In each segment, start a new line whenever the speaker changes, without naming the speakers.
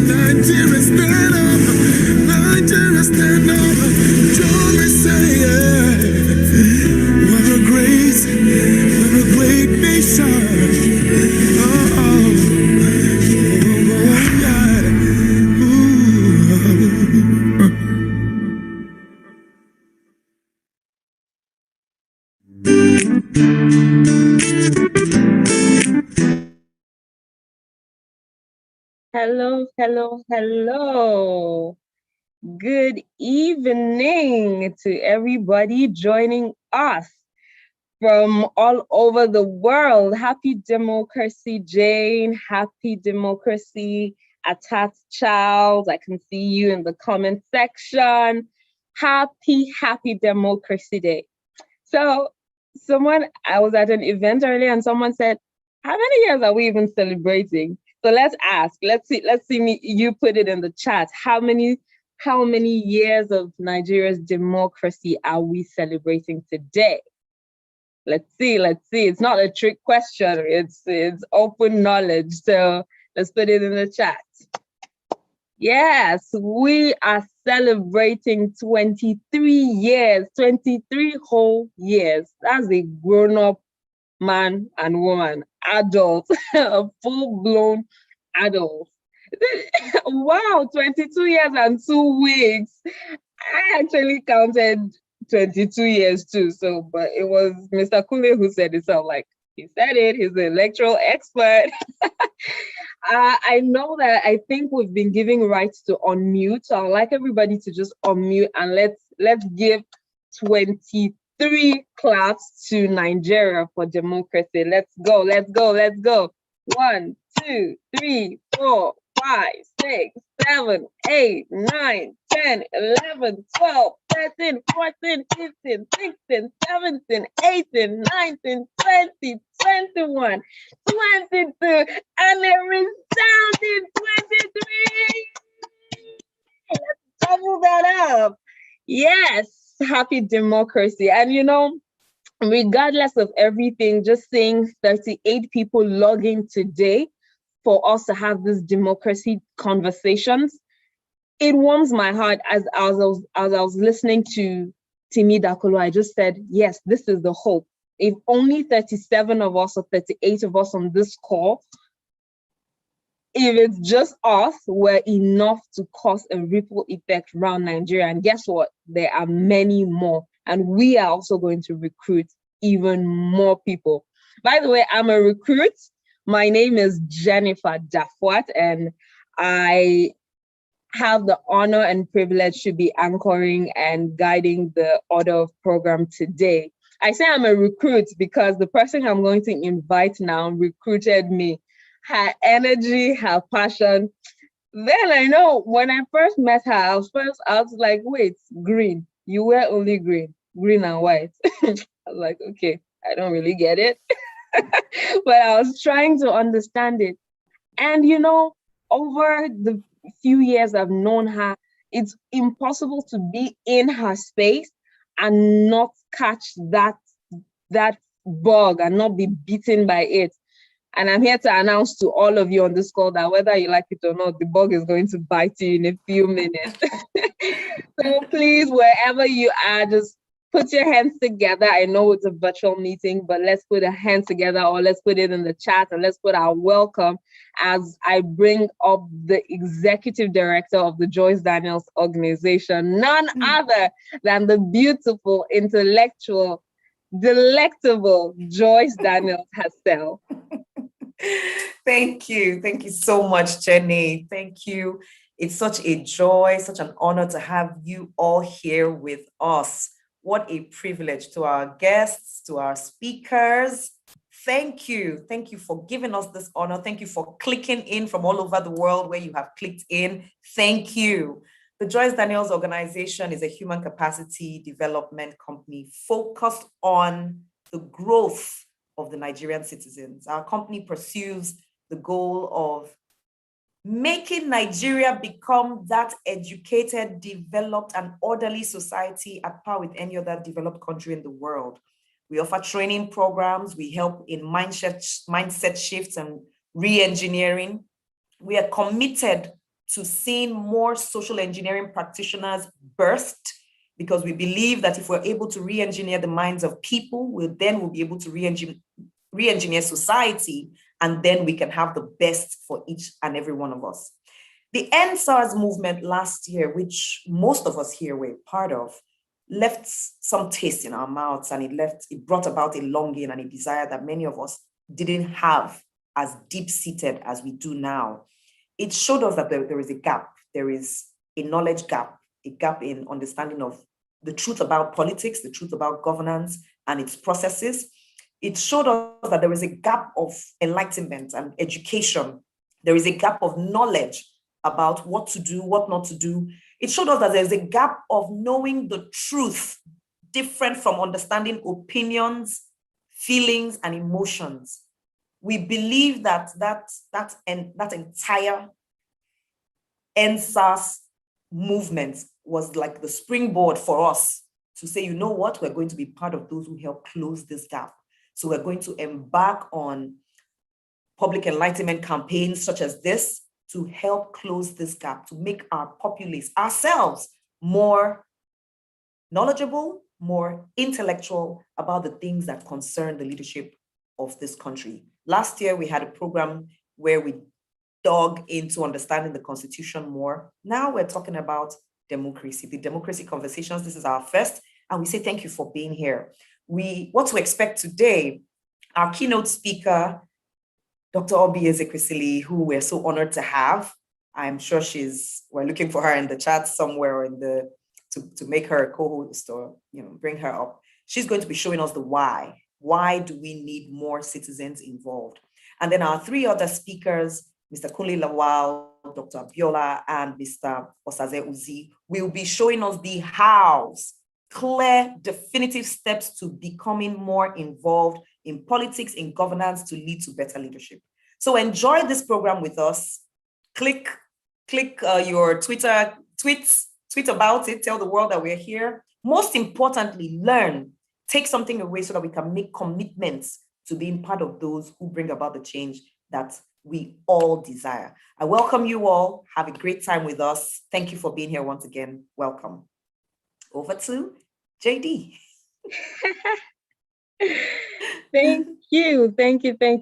Nigeria stand up, Nigeria stand up, John Messiah. What a great nation. Oh, God.
Hello, hello, hello. Good evening to everybody joining us from all over the world. Happy Democracy, Jane. Happy Democracy, Atat Child. I can see you in the comment section. Happy Democracy Day. So, I was at an event earlier and someone said, how many years are we even celebrating? So let's ask. You put it in the chat. How many years of Nigeria's democracy are we celebrating today? Let's see. It's not a trick question. It's open knowledge. So let's put it in the chat. Yes, we are celebrating 23 years, 23 whole years. That's a grown-up man and woman, adult, a full-blown adult. Wow, 22 years and 2 weeks. I actually counted 22 years too. So, but it was Mr. Kule who said it. So, like, he said it. He's an electoral expert. I know that I think we've been giving rights to unmute. So I'd like everybody to just unmute and let's give 23 claps to Nigeria for democracy. Let's go. 1, 2, 3, 4, 5, 6, 7, 8, 9, 10, 11, 12, 13, 14, 15, 16, 17, 18, 19, 20, 21, 22, and a resounding 23. Let's double that up. Yes, happy democracy. And regardless of everything, just saying 38 people logging today for us to have this democracy conversations, it warms my heart. As I was listening to Timi Dakolo, I just said, yes, this is the hope. If only 37 of us or 38 of us on this call, if it's just us, we're enough to cause a ripple effect around Nigeria. And guess what? There are many more. And we are also going to recruit even more people. By the way, I'm a recruit. My name is Jennifer Dafwat, and I have the honor and privilege to be anchoring and guiding the Order of Program today. I say I'm a recruit because the person I'm going to invite now recruited me. Her energy, her passion. Then I know when I first met her, I was like, wait, green. You wear only green and white. I was like, okay, I don't really get it. But I was trying to understand it. And over the few years I've known her, it's impossible to be in her space and not catch that bug and not be beaten by it. And I'm here to announce to all of you on this call that whether you like it or not, the bug is going to bite you in a few minutes. So please, wherever you are, just put your hands together. I know it's a virtual meeting, but let's put a hand together, or let's put it in the chat, and let's put our welcome as I bring up the executive director of the Joyce Daniels organization, none other than the beautiful, intellectual, delectable Joyce Daniels herself.
Thank you so much, Jenny. Thank you. It's such a joy, such an honor to have you all here with us. What a privilege. To our guests, to our speakers, thank you for giving us this honor. Thank you for clicking in from all over the world where you have clicked in. Thank you. The Joyce Daniels organization is a human capacity development company focused on the growth of the Nigerian citizens. Our company pursues the goal of making Nigeria become that educated, developed, and orderly society at par with any other developed country in the world. We offer training programs. We help in mindset shifts and re-engineering. We are committed to seeing more social engineering practitioners burst, because we believe that if we're able to re-engineer the minds of people, we'll be able to re-engineer society, and then we can have the best for each and every one of us. The End SARS movement last year, which most of us here were part of, left some taste in our mouths, and it brought about a longing and a desire that many of us didn't have as deep-seated as we do now. It showed us that there is a gap. There is a knowledge gap, a gap in understanding of the truth about politics, the truth about governance and its processes. It showed us that there is a gap of enlightenment and education. There is a gap of knowledge about what to do, what not to do. It showed us that there's a gap of knowing the truth, different from understanding opinions, feelings, and emotions. We believe that entire End SARS movement was like the springboard for us to say, you know what, we're going to be part of those who help close this gap. So we're going to embark on public enlightenment campaigns such as this to help close this gap, to make our populace, ourselves, more knowledgeable, more intellectual about the things that concern the leadership of this country. Last year, we had a program where we dug into understanding the Constitution more. Now we're talking about democracy, the democracy conversations. This is our first, and we say thank you for being here. What to expect today, our keynote speaker, Dr. Oby Ezekwesili, who we're so honored to have. I'm sure we're looking for her in the chat somewhere to make her a co-host or bring her up. She's going to be showing us the why. Why do we need more citizens involved? And then our three other speakers, Mr. Kunle Lawal, Dr. Abiola, and Mr. Osaze Uzi, will be showing us the hows, clear, definitive steps to becoming more involved in politics, in governance, to lead to better leadership. So enjoy this program with us. Click your tweet about it, tell the world that we're here. Most importantly, learn, take something away so that we can make commitments to being part of those who bring about the change that we all desire. I welcome you all. Have a great time with us. Thank you for being here once again. Welcome. Over to JD.
Thank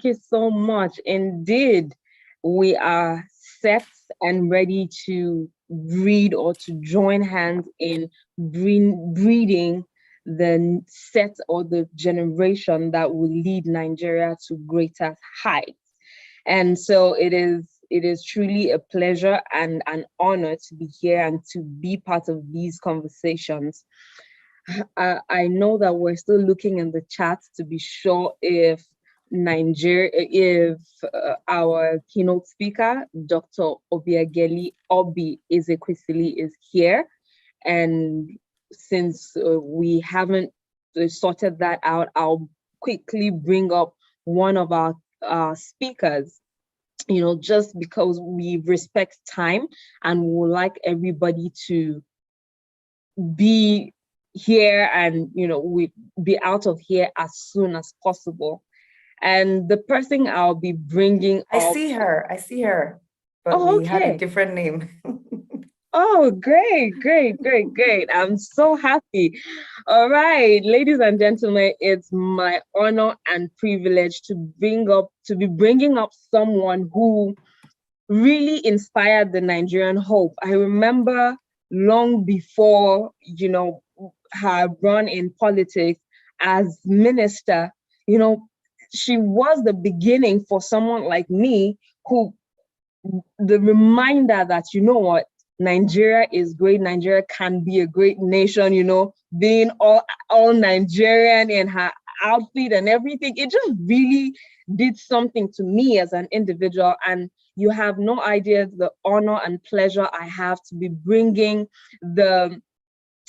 you so much. Indeed, we are set and ready to breed or to join hands in breeding the set or the generation that will lead Nigeria to greater heights. And so it is truly a pleasure and an honor to be here and to be part of these conversations. I know that we're still looking in the chat to be sure if our keynote speaker, Dr. Oby Ezekwesili, is here. And since we haven't sorted that out, I'll quickly bring up one of our speakers, just because we respect time and we would like everybody to be here and, we be out of here as soon as possible. And the person I'll be bringing
I see her, but we had a different name.
Oh, great. I'm so happy. All right, ladies and gentlemen, it's my honor and privilege to be bringing up someone who really inspired the Nigerian hope. I remember long before, her run in politics as minister, she was the beginning for someone like me the reminder that, Nigeria is great. Nigeria can be a great nation, being all Nigerian in her outfit and everything. It just really did something to me as an individual. And you have no idea the honor and pleasure I have to be bringing the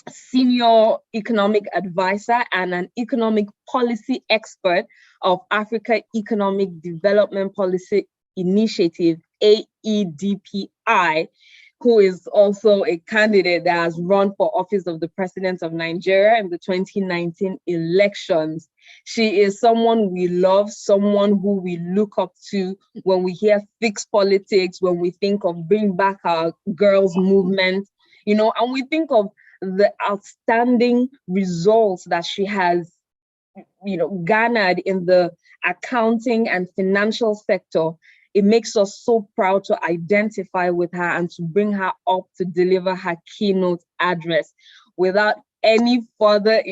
senior economic advisor and an economic policy expert of Africa Economic Development Policy Initiative, AEDPI, who is also a candidate that has run for office of the president of Nigeria in the 2019 elections. She is someone we love, someone who we look up to when we hear fixed politics, when we think of bring back our girls movement, and we think of the outstanding results that she has, garnered in the accounting and financial sector. It makes us so proud to identify with her and to bring her up to deliver her keynote address. Without any further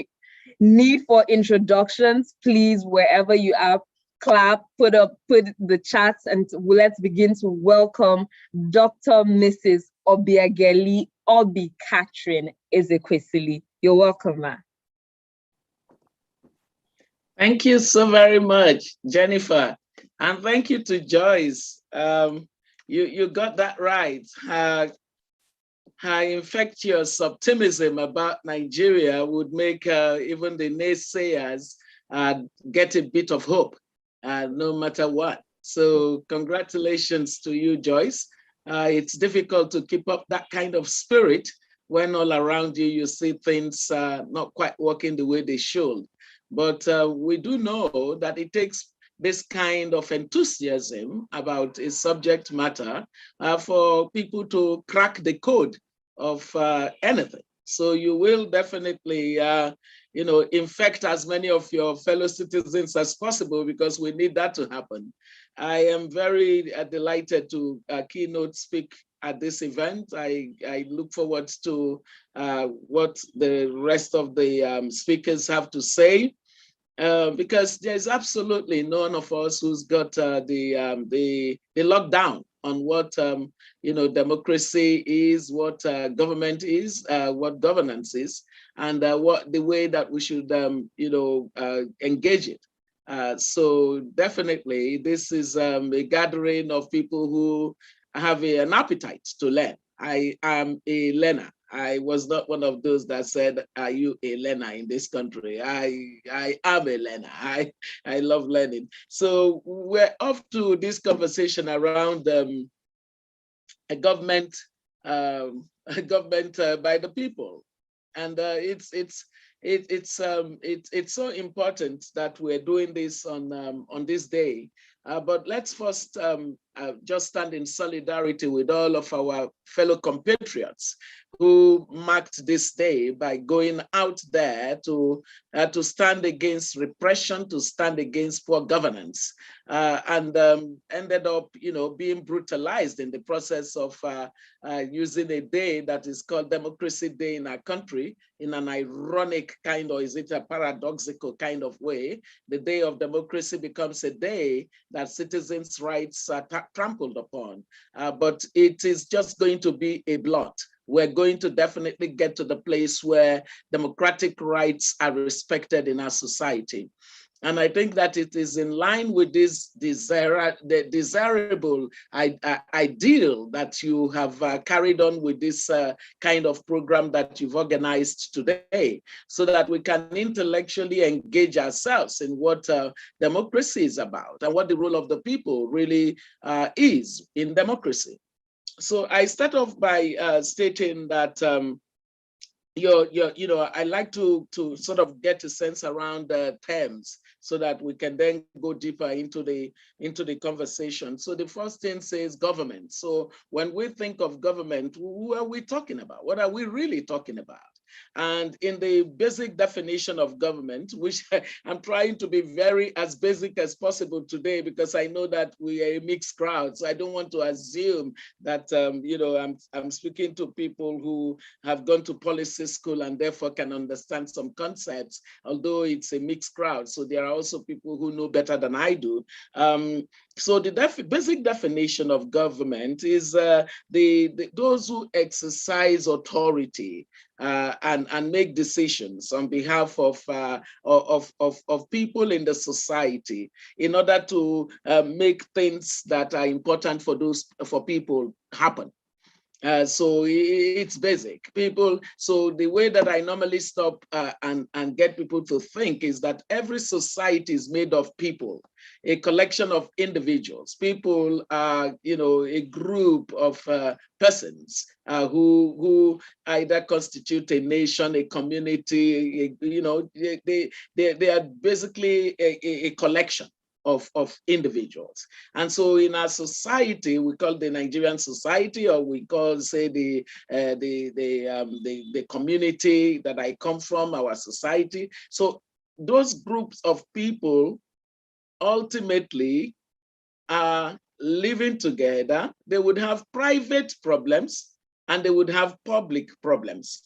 need for introductions, please, wherever you are, clap, put the chats, and let's begin to welcome Dr. Mrs. Obiageli Obi Catherine Ezekwesili. You're welcome, ma.
Thank you so very much, Jennifer. And thank you to Joyce. You got that right. Her infectious optimism about Nigeria would make even the naysayers get a bit of hope, no matter what. So congratulations to you, Joyce. It's difficult to keep up that kind of spirit when all around you see things not quite working the way they should. But we do know that it takes this kind of enthusiasm about a subject matter for people to crack the code of anything. So you will definitely, infect as many of your fellow citizens as possible, because we need that to happen. I am very delighted to keynote speak at this event. I look forward to what the rest of the speakers have to say. Because there's absolutely none of us who's got the lockdown on what democracy is, what government is, what governance is, and what the way that we should engage it. So definitely, this is a gathering of people who have an appetite to learn. I am a learner. I was not one of those that said, "Are you a learner in this country?" I am a learner. I love learning. So we're off to this conversation around a government by the people, and it's so important that we're doing this on this day. But let's first just stand in solidarity with all of our fellow compatriots who marked this day by going out there to stand against repression, to stand against poor governance, and ended up, being brutalized in the process of using a day that is called Democracy Day in our country in an ironic kind, or is it a paradoxical kind of way? The day of democracy becomes a day that citizens' rights are trampled upon, but it is just going to be a blot. We're going to definitely get to the place where democratic rights are respected in our society. And I think that it is in line with this desirable ideal that you have carried on with this kind of program that you've organized today, so that we can intellectually engage ourselves in what democracy is about and what the role of the people really is in democracy. So I start off by stating that I like to sort of get a sense around the terms so that we can then go deeper into the conversation. So the first thing says government. So when we think of government, who are we talking about? What are we really talking about? And in the basic definition of government, which I'm trying to be as basic as possible today, because I know that we are a mixed crowd. So I don't want to assume that, I'm speaking to people who have gone to policy school and therefore can understand some concepts, although it's a mixed crowd. So there are also people who know better than I do. So the basic definition of government is those who exercise authority and make decisions on behalf of people in the society in order to make things that are important for people happen. So it's basic. People, so the way that I normally stop and get people to think is that every society is made of people, a collection of individuals. People are, a group of persons who either constitute a nation, a community, they are basically a collection of individuals. And so in our society, we call the Nigerian society, or we call, say, the community that I come from, our society. So those groups of people ultimately are living together. They would have private problems and they would have public problems.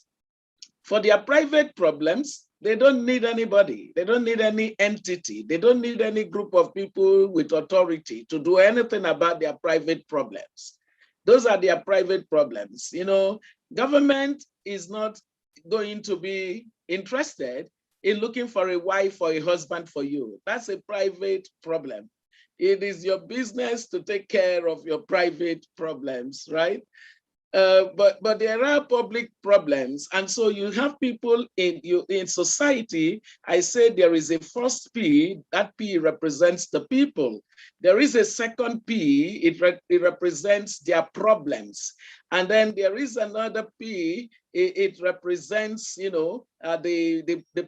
For their private problems, they don't need anybody. They don't need any entity. They don't need any group of people with authority to do anything about their private problems. Those are their private problems. Government is not going to be interested in looking for a wife or a husband for you. That's a private problem. It is your business to take care of your private problems, right? But there are public problems, and so you have people in society. I say there is a first P. That P represents the people. There is a second P. It represents their problems, and then there is another P. It represents, the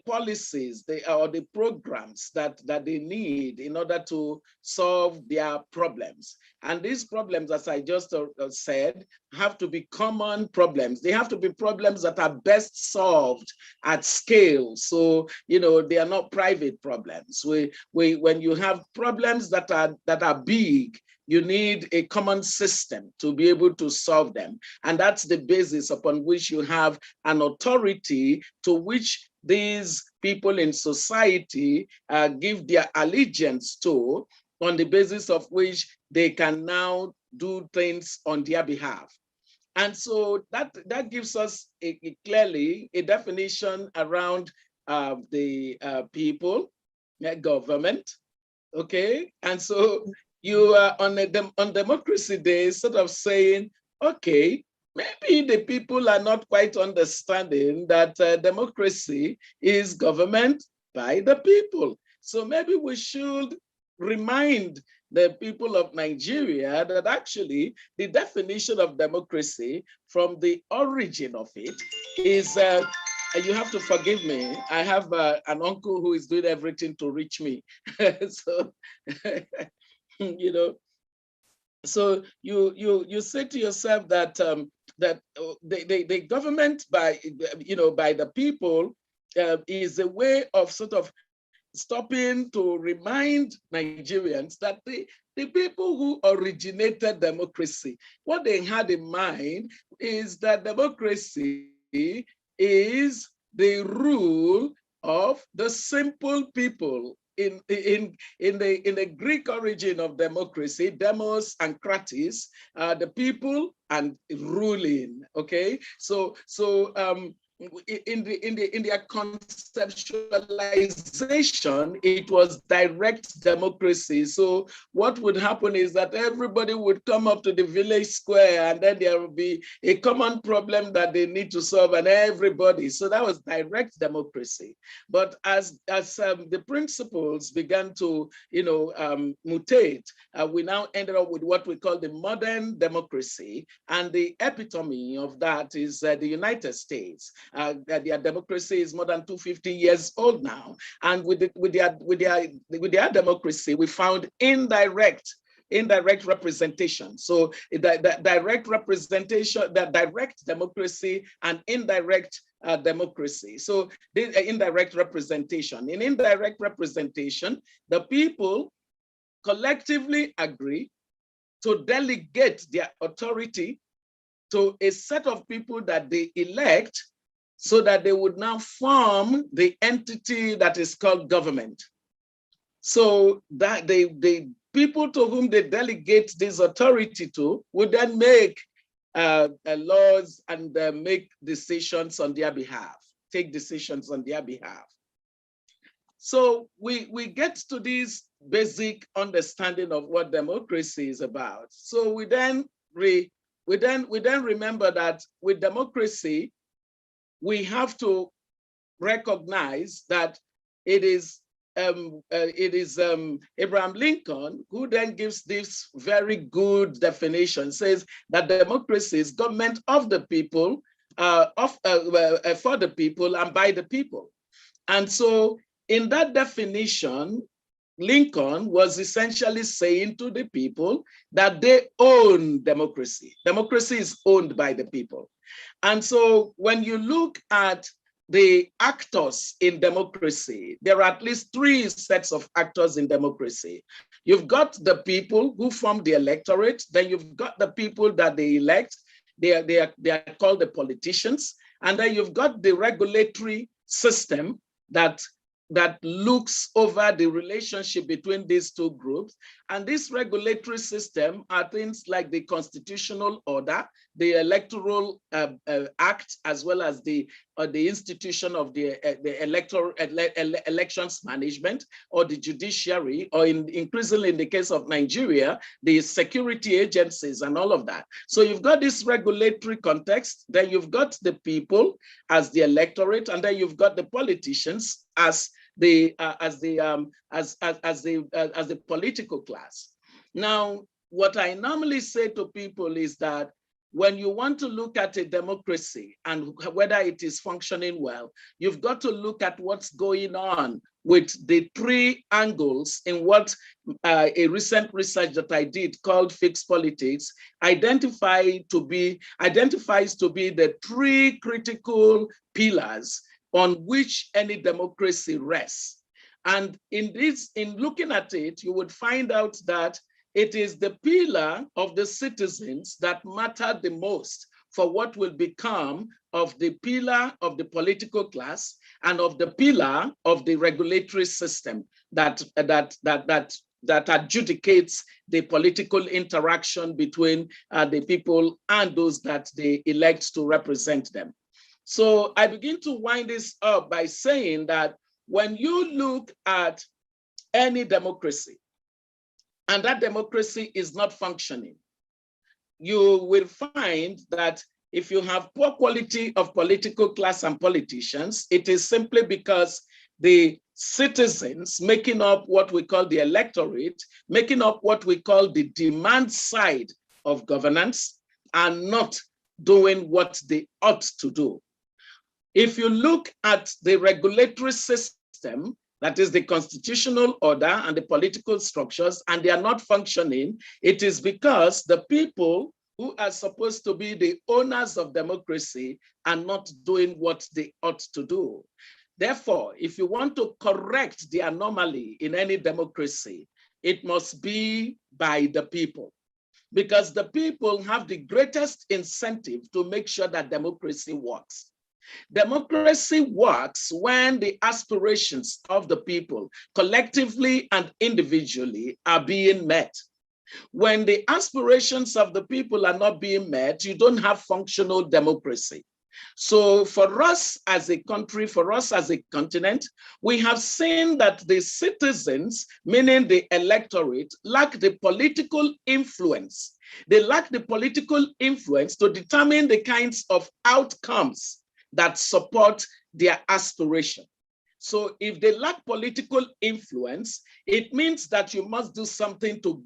policies, or the programs that they need in order to solve their problems. And these problems, as I just said, have to be common problems. They have to be problems that are best solved at scale. So, they are not private problems. When you have problems that are big, you need a common system to be able to solve them. And that's the basis upon which you have an authority to which these people in society give their allegiance to, on the basis of which they can now do things on their behalf. And so that gives us clearly a definition around the people, government, okay? And so you are on Democracy Day sort of saying, okay, maybe the people are not quite understanding that democracy is government by the people. So maybe we should remind the people of Nigeria that actually the definition of democracy from the origin of it is, you have to forgive me, I have an uncle who is doing everything to reach me. So, so you say to yourself that the government by the people is a way of sort of stopping to remind Nigerians that the people who originated democracy, what they had in mind is that democracy is the rule of the simple people. In the Greek origin of democracy, demos and kratis, the people and ruling. Okay, so in their conceptualization, it was direct democracy. So what would happen is that everybody would come up to the village square, and then there would be a common problem that they need to solve, and everybody. So that was direct democracy. But as the principles began to mutate, we now ended up with what we call the modern democracy, and the epitome of that is the United States. Their democracy is more than 250 years old now, and with their democracy, we found indirect representation. So the direct representation, the direct democracy and indirect democracy. So the indirect representation. In indirect representation, the people collectively agree to delegate their authority to a set of people that they elect, so that they would now form the entity that is called government. So that the people to whom they delegate this authority to would then make laws and make decisions on their behalf, take decisions on their behalf. So we get to this basic understanding of what democracy is about. So we then we we then remember that with democracy, we have to recognize that it is Abraham Lincoln who then gives this very good definition, says that democracy is government of the people, for the people and by the people. And so in that definition, Lincoln was essentially saying to the people that they own democracy. Democracy is owned by the people. And so when you look at the actors in democracy, there are at least three sets of actors in democracy. You've got the people who form the electorate, then you've got the people that they elect, they are called the politicians, and then you've got the regulatory system that looks over the relationship between these two groups. And this regulatory system are things like the constitutional order, the electoral act, as well as the institution of the elections management, or the judiciary, or increasingly in the case of Nigeria, the security agencies and all of that. So you've got this regulatory context, then you've got the people as the electorate, and then you've got the politicians as the political class. Now, what I normally say to people is that when you want to look at a democracy and whether it is functioning well, you've got to look at what's going on with the three angles in what a recent research that I did called Fixed Politics identifies to be the three critical pillars on which any democracy rests. And in looking at it, you would find out that it is the pillar of the citizens that matter the most for what will become of the pillar of the political class and of the pillar of the regulatory system that adjudicates the political interaction between the people and those that they elect to represent them. So I begin to wind this up by saying that when you look at any democracy, and that democracy is not functioning, you will find that if you have poor quality of political class and politicians, it is simply because the citizens making up what we call the electorate, making up what we call the demand side of governance, are not doing what they ought to do. If you look at the regulatory system, that is the constitutional order and the political structures, and they are not functioning, it is because the people who are supposed to be the owners of democracy are not doing what they ought to do. Therefore, if you want to correct the anomaly in any democracy, it must be by the people, because the people have the greatest incentive to make sure that democracy works. Democracy works when the aspirations of the people, collectively and individually, are being met. When the aspirations of the people are not being met, you don't have functional democracy. So for us as a country, for us as a continent, we have seen that the citizens, meaning the electorate, lack the political influence. They lack the political influence to determine the kinds of outcomes that support their aspiration. So if they lack political influence, it means that you must do something to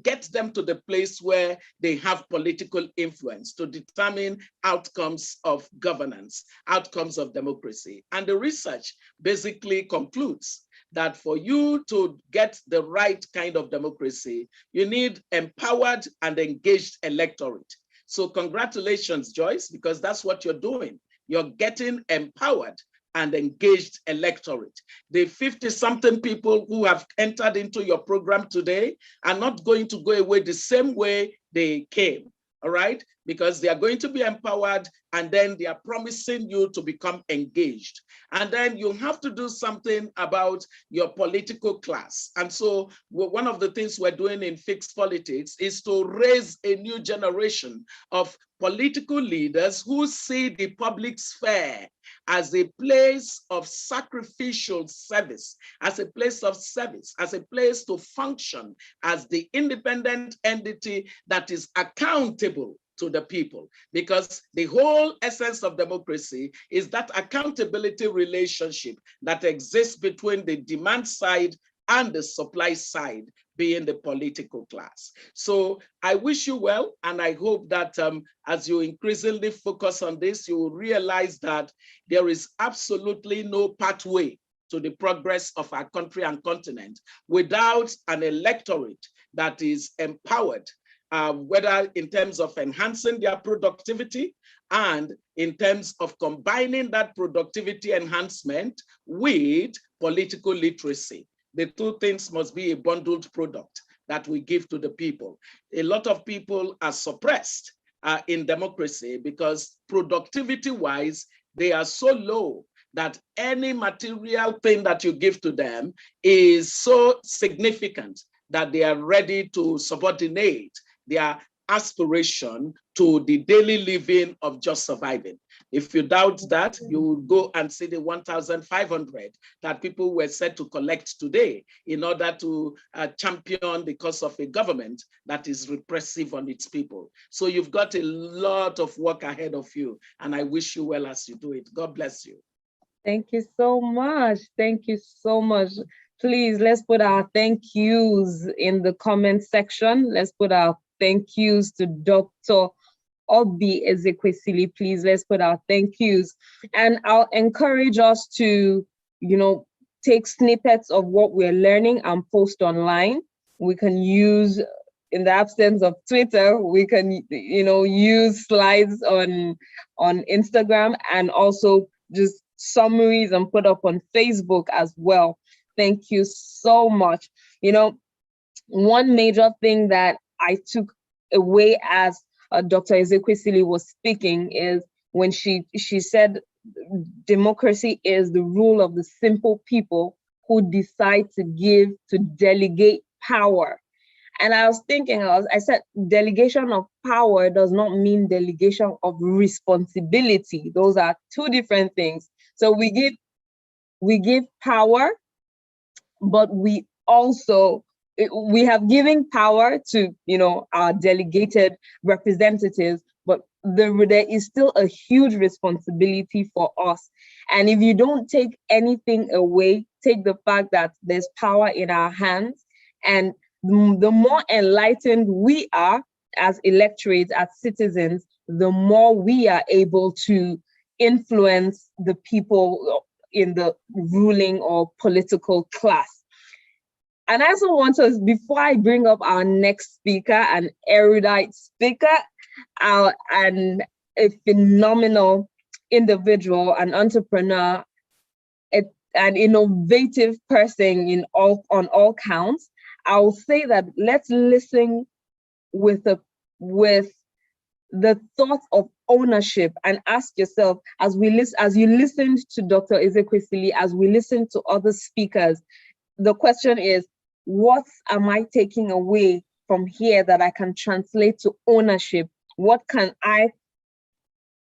get them to the place where they have political influence to determine outcomes of governance, outcomes of democracy. And the research basically concludes that for you to get the right kind of democracy, you need empowered and engaged electorate. So congratulations, Joyce, because that's what you're doing. You're getting empowered and engaged electorate. The 50-something people who have entered into your program today are not going to go away the same way they came, all right? Because they are going to be empowered, and then they are promising you to become engaged. And then you have to do something about your political class. And so one of the things we're doing in Fixed Politics is to raise a new generation of political leaders who see the public sphere as a place of sacrificial service, as a place of service, as a place to function as the independent entity that is accountable to the people, because the whole essence of democracy is that accountability relationship that exists between the demand side and the supply side, being the political class. So I wish you well, and I hope that as you increasingly focus on this, you will realize that there is absolutely no pathway to the progress of our country and continent without an electorate that is empowered, whether in terms of enhancing their productivity and in terms of combining that productivity enhancement with political literacy. The two things must be a bundled product that we give to the people. A lot of people are suppressed in democracy because productivity-wise, they are so low that any material thing that you give to them is so significant that they are ready to subordinate their aspiration to the daily living of just surviving. If you doubt that, you will go and see the 1,500 that people were said to collect today in order to champion the cause of a government that is repressive on its people. So you've got a lot of work ahead of you, and I wish you well as you do it. God bless you.
Thank you so much. Thank you so much. Please, let's put our thank yous in the comment section. Let's put our thank yous to Dr. Oby Ezekwesili. Please, let's put our thank yous. And I'll encourage us to, take snippets of what we're learning and post online. We can use, in the absence of Twitter, we can, use slides on Instagram, and also just summaries and put up on Facebook as well. Thank you so much. One major thing that I took away as Dr. Ezekwesili was speaking is when she said democracy is the rule of the simple people who decide to delegate power. And I was thinking, I said, delegation of power does not mean delegation of responsibility. Those are two different things. So we give power, but we have given power to, our delegated representatives, but there is still a huge responsibility for us. And if you don't take anything away, take the fact that there's power in our hands, and the more enlightened we are as electorates, as citizens, the more we are able to influence the people in the ruling or political class. And I also want to, before I bring up our next speaker, an erudite speaker, and a phenomenal individual, an entrepreneur, an innovative person on all counts, I'll say that let's listen with the thought of ownership, and ask yourself, as you listened to Dr. Ezekwesili, as we listen to other speakers, the question is, what am I taking away from here that I can translate to ownership? What can I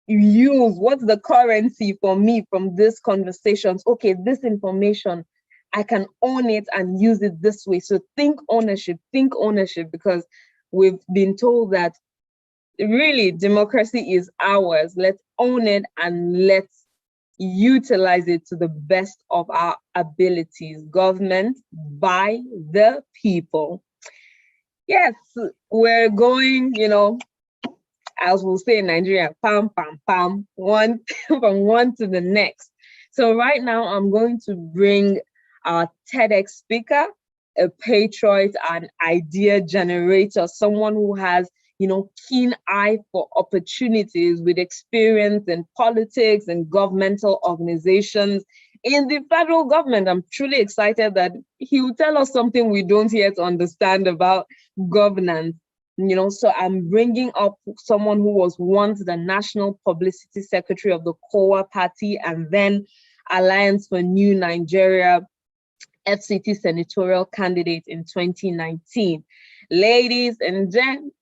use? What's the currency for me from these conversations? Okay, this information, I can own it and use it this way. So think ownership, because we've been told that really democracy is ours. Let's own it and let's utilize it to the best of our abilities. Government by the people. Yes, we're going, as we'll say in Nigeria, pam, pam, pam, one from one to the next. So right now I'm going to bring our TEDx speaker, a patriot, an idea generator, someone who has keen eye for opportunities, with experience in politics and governmental organizations. In the federal government, I'm truly excited that he will tell us something we don't yet understand about governance. So I'm bringing up someone who was once the National Publicity Secretary of the COA Party, and then Alliance for New Nigeria FCT senatorial candidate in 2019. Ladies and gentlemen,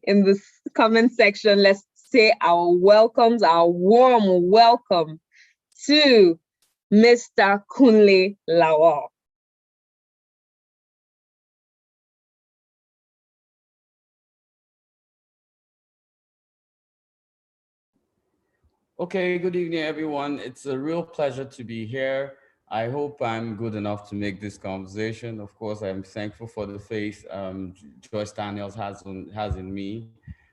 in the comment section, let's say our warm welcome to Mr. Kunle Lawal.
Okay, good evening, everyone. It's a real pleasure to be here. I hope I'm good enough to make this conversation. Of course, I'm thankful for the faith Joyce Daniels has in me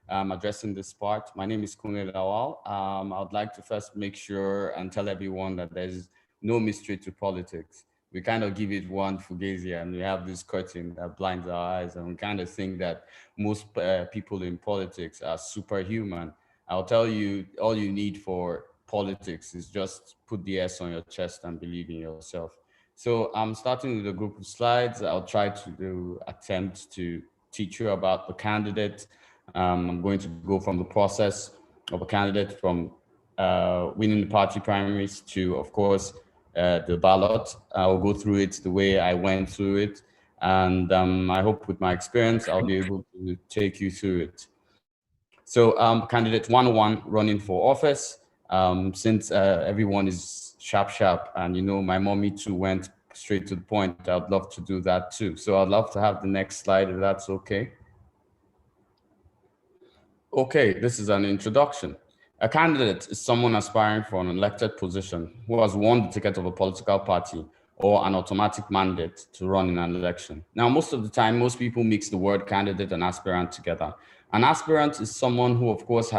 addressing this part. My name is Kunle Lawal. I would like to first make sure and tell everyone that there's no mystery to politics. We kind of give it one fugazi and we have this curtain that blinds our eyes, and we kind of think that most people in politics are superhuman. I'll tell you, all you need for politics is just put the S on your chest and believe in yourself. So I'm starting with a group of slides. I'll try to do attempt to teach you about the candidate. I'm going to go from the process of a candidate from winning the party primaries to, of course, the ballot. I'll go through it the way I went through it. And I hope with my experience, I'll be able to take you through it. So candidate 101 running for office. Since everyone is sharp, and my mommy too went straight to the point, I'd love to do that too. So I'd love to have the next slide if that's okay. Okay, this is an introduction. A candidate is someone aspiring for an elected position who has won the ticket of a political party or an automatic mandate to run in an election. Now, most of the time, most people mix the word candidate and aspirant together. An aspirant is someone who, of course,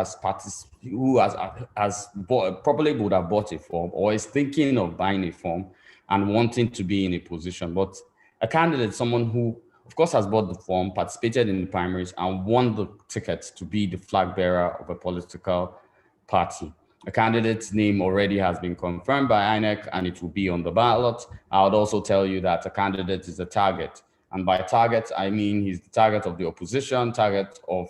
probably would have bought a form or is thinking of buying a form and wanting to be in a position. But a candidate is someone who, of course, has bought the form, participated in the primaries, and won the ticket to be the flag bearer of a political party. A candidate's name already has been confirmed by INEC and it will be on the ballot. I would also tell you that a candidate is a target. And by target, I mean he's the target of the opposition, target of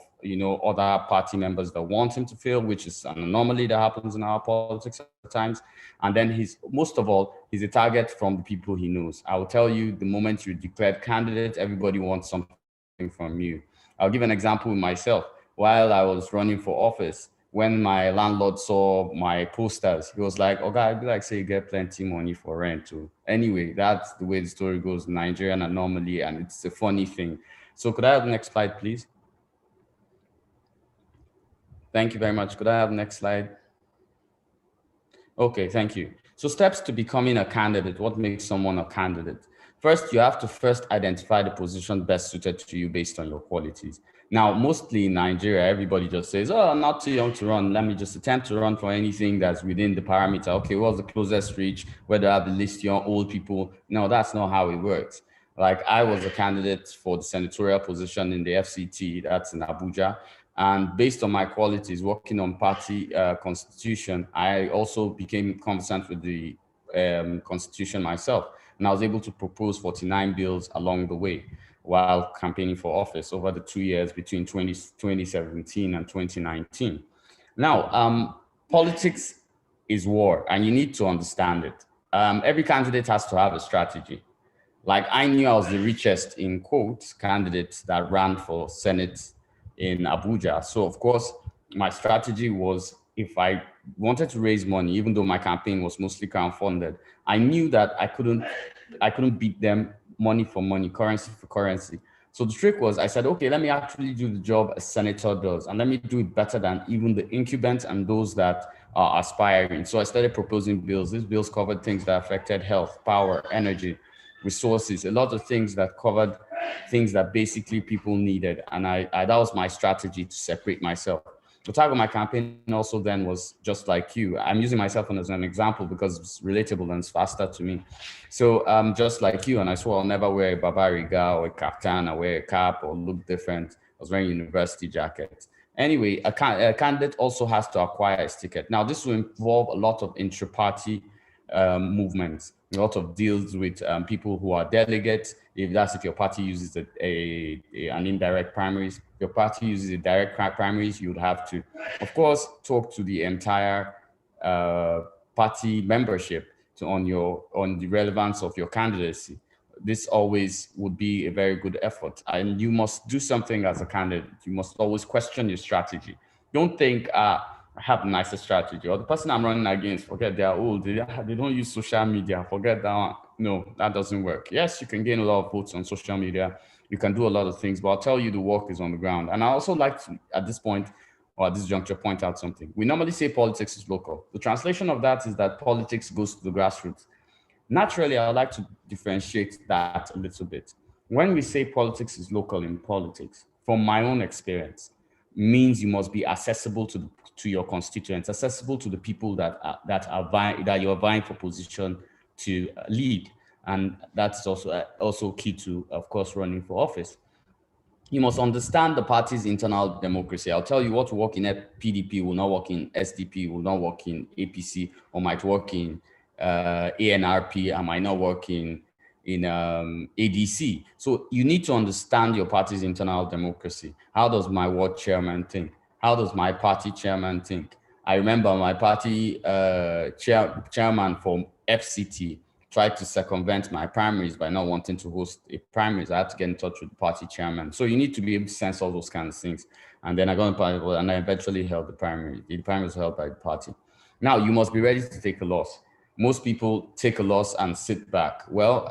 other party members that want him to fail, which is an anomaly that happens in our politics at times. And then most of all, he's a target from the people he knows. I will tell you, the moment you declared candidate, everybody wants something from you. I'll give an example with myself. While I was running for office, when my landlord saw my posters, he was like, "Okay, I'd be like, say you get plenty money for rent too." Anyway, that's the way the story goes, Nigerian anomaly, and it's a funny thing. So could I have the next slide, please? Thank you very much. Could I have the next slide? Okay, thank you. So steps to becoming a candidate. What makes someone a candidate? First, you have to first identify the position best suited to you based on your qualities. Now, mostly in Nigeria, everybody just says, "Oh, I'm not too young to run. Let me just attempt to run for anything that's within the parameter." Okay, what's the closest reach? Whether I have the list young, old people? No, that's not how it works. Like, I was a candidate for the senatorial position in the FCT, that's in Abuja. And based on my qualities, working on party constitution, I also became conversant with the constitution myself. And I was able to propose 49 bills along the way while campaigning for office over the 2 years between 2017 and 2019. Now, politics is war, and you need to understand it. Every candidate has to have a strategy. Like, I knew I was the richest, in quotes, candidate that ran for Senate in Abuja. So of course, my strategy was, if I wanted to raise money, even though my campaign was mostly crowdfunded, I knew that I couldn't beat them money for money, currency for currency. So the trick was, I said, okay, let me actually do the job a senator does, and let me do it better than even the incumbents and those that are aspiring. So I started proposing bills. These bills covered things that affected health, power, energy, resources, a lot of things that covered things that basically people needed. And that was my strategy to separate myself. The target of my campaign also then was just like you. I'm using myself as an example because it's relatable and it's faster to me. So just like you, and I swore I'll never wear a babariga or a kaftan or wear a cap or look different. I was wearing a university jacket. Anyway, a candidate also has to acquire his ticket. Now, this will involve a lot of intra-party movements, a lot of deals with people who are delegates. If your party uses an indirect primaries, your party uses a direct primaries, you would have to, of course, talk to the entire party membership on the relevance of your candidacy. This always would be a very good effort. And you must do something as a candidate. You must always question your strategy. Don't think, I have a nicer strategy, or the person I'm running against, forget they're old, they don't use social media, forget that one. No, that doesn't work. Yes, you can gain a lot of votes on social media. You can do a lot of things, but I'll tell you the work is on the ground. And I also like to, at this point, or at this juncture point out something. We normally say politics is local. The translation of that is that politics goes to the grassroots. Naturally, I would like to differentiate that a little bit. When we say politics is local in politics, from my own experience, means you must be accessible to your constituents, accessible to the people that you're vying for position to lead, and that's also key to, of course, running for office. You must understand the party's internal democracy. I'll tell you what will work in PDP will not work in SDP, will not work in APC, or might work in ANRP, and might not work in ADC. So you need to understand your party's internal democracy. How does my ward chairman think? How does my party chairman think? I remember my party chairman from FCT tried to circumvent my primaries by not wanting to host a primaries. I had to get in touch with the party chairman. So you need to be able to sense all those kinds of things. And then I got in party, and I eventually held the primary. The primary was held by the party. Now you must be ready to take a loss. Most people take a loss and sit back. Well,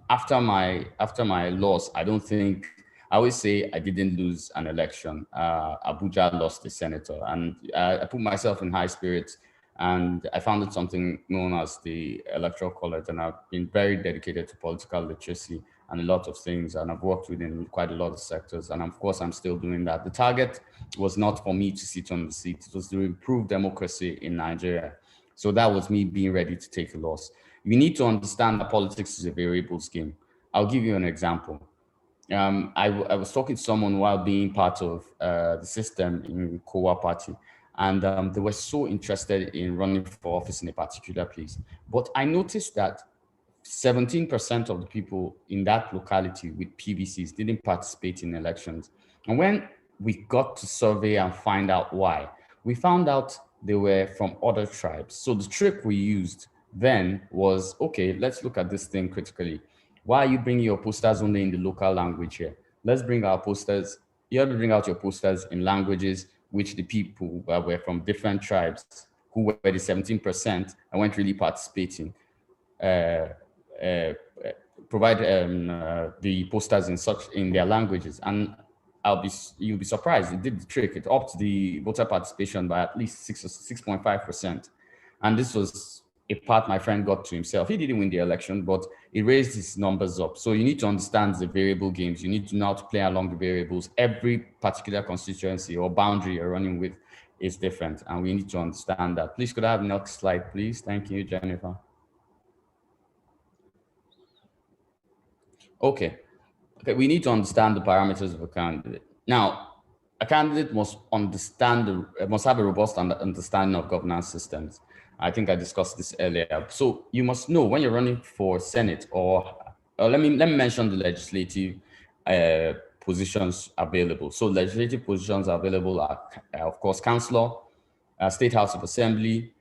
after my loss, I always say I didn't lose an election. Abuja lost a senator, and I put myself in high spirits, and I founded something known as the Electoral College, and I've been very dedicated to political literacy and a lot of things, and I've worked within quite a lot of sectors, and of course I'm still doing that. The target was not for me to sit on the seat, it was to improve democracy in Nigeria. So that was me being ready to take a loss. You need to understand that politics is a variable scheme. I'll give you an example. I was talking to someone while being part of the system in Kowa Party, and they were so interested in running for office in a particular place. But I noticed that 17% of the people in that locality with PVCs didn't participate in elections. And when we got to survey and find out why, we found out they were from other tribes. So the trick we used then was, okay, let's look at this thing critically. Why are you bringing your posters only in the local language here? Let's bring our posters, you have to bring out your posters in languages which the people were from different tribes who were the 17% and weren't really participating, provide the posters in their languages. And you'll be surprised, it did the trick. It upped the voter participation by at least 6.5%. And this was a part my friend got to himself. He didn't win the election, but it raised his numbers up. So you need to understand the variable games. You need to know how to play along the variables. Every particular constituency or boundary you're running with is different, and we need to understand that. Please, could I have the next slide, please? Thank you, Jennifer. Okay, we need to understand the parameters of a candidate. Now, a candidate must have a robust understanding of governance systems. I think I discussed this earlier. So you must know when you're running for Senate, or let me mention the legislative positions available. So legislative positions are available are, of course, Councillor, State House of Assembly,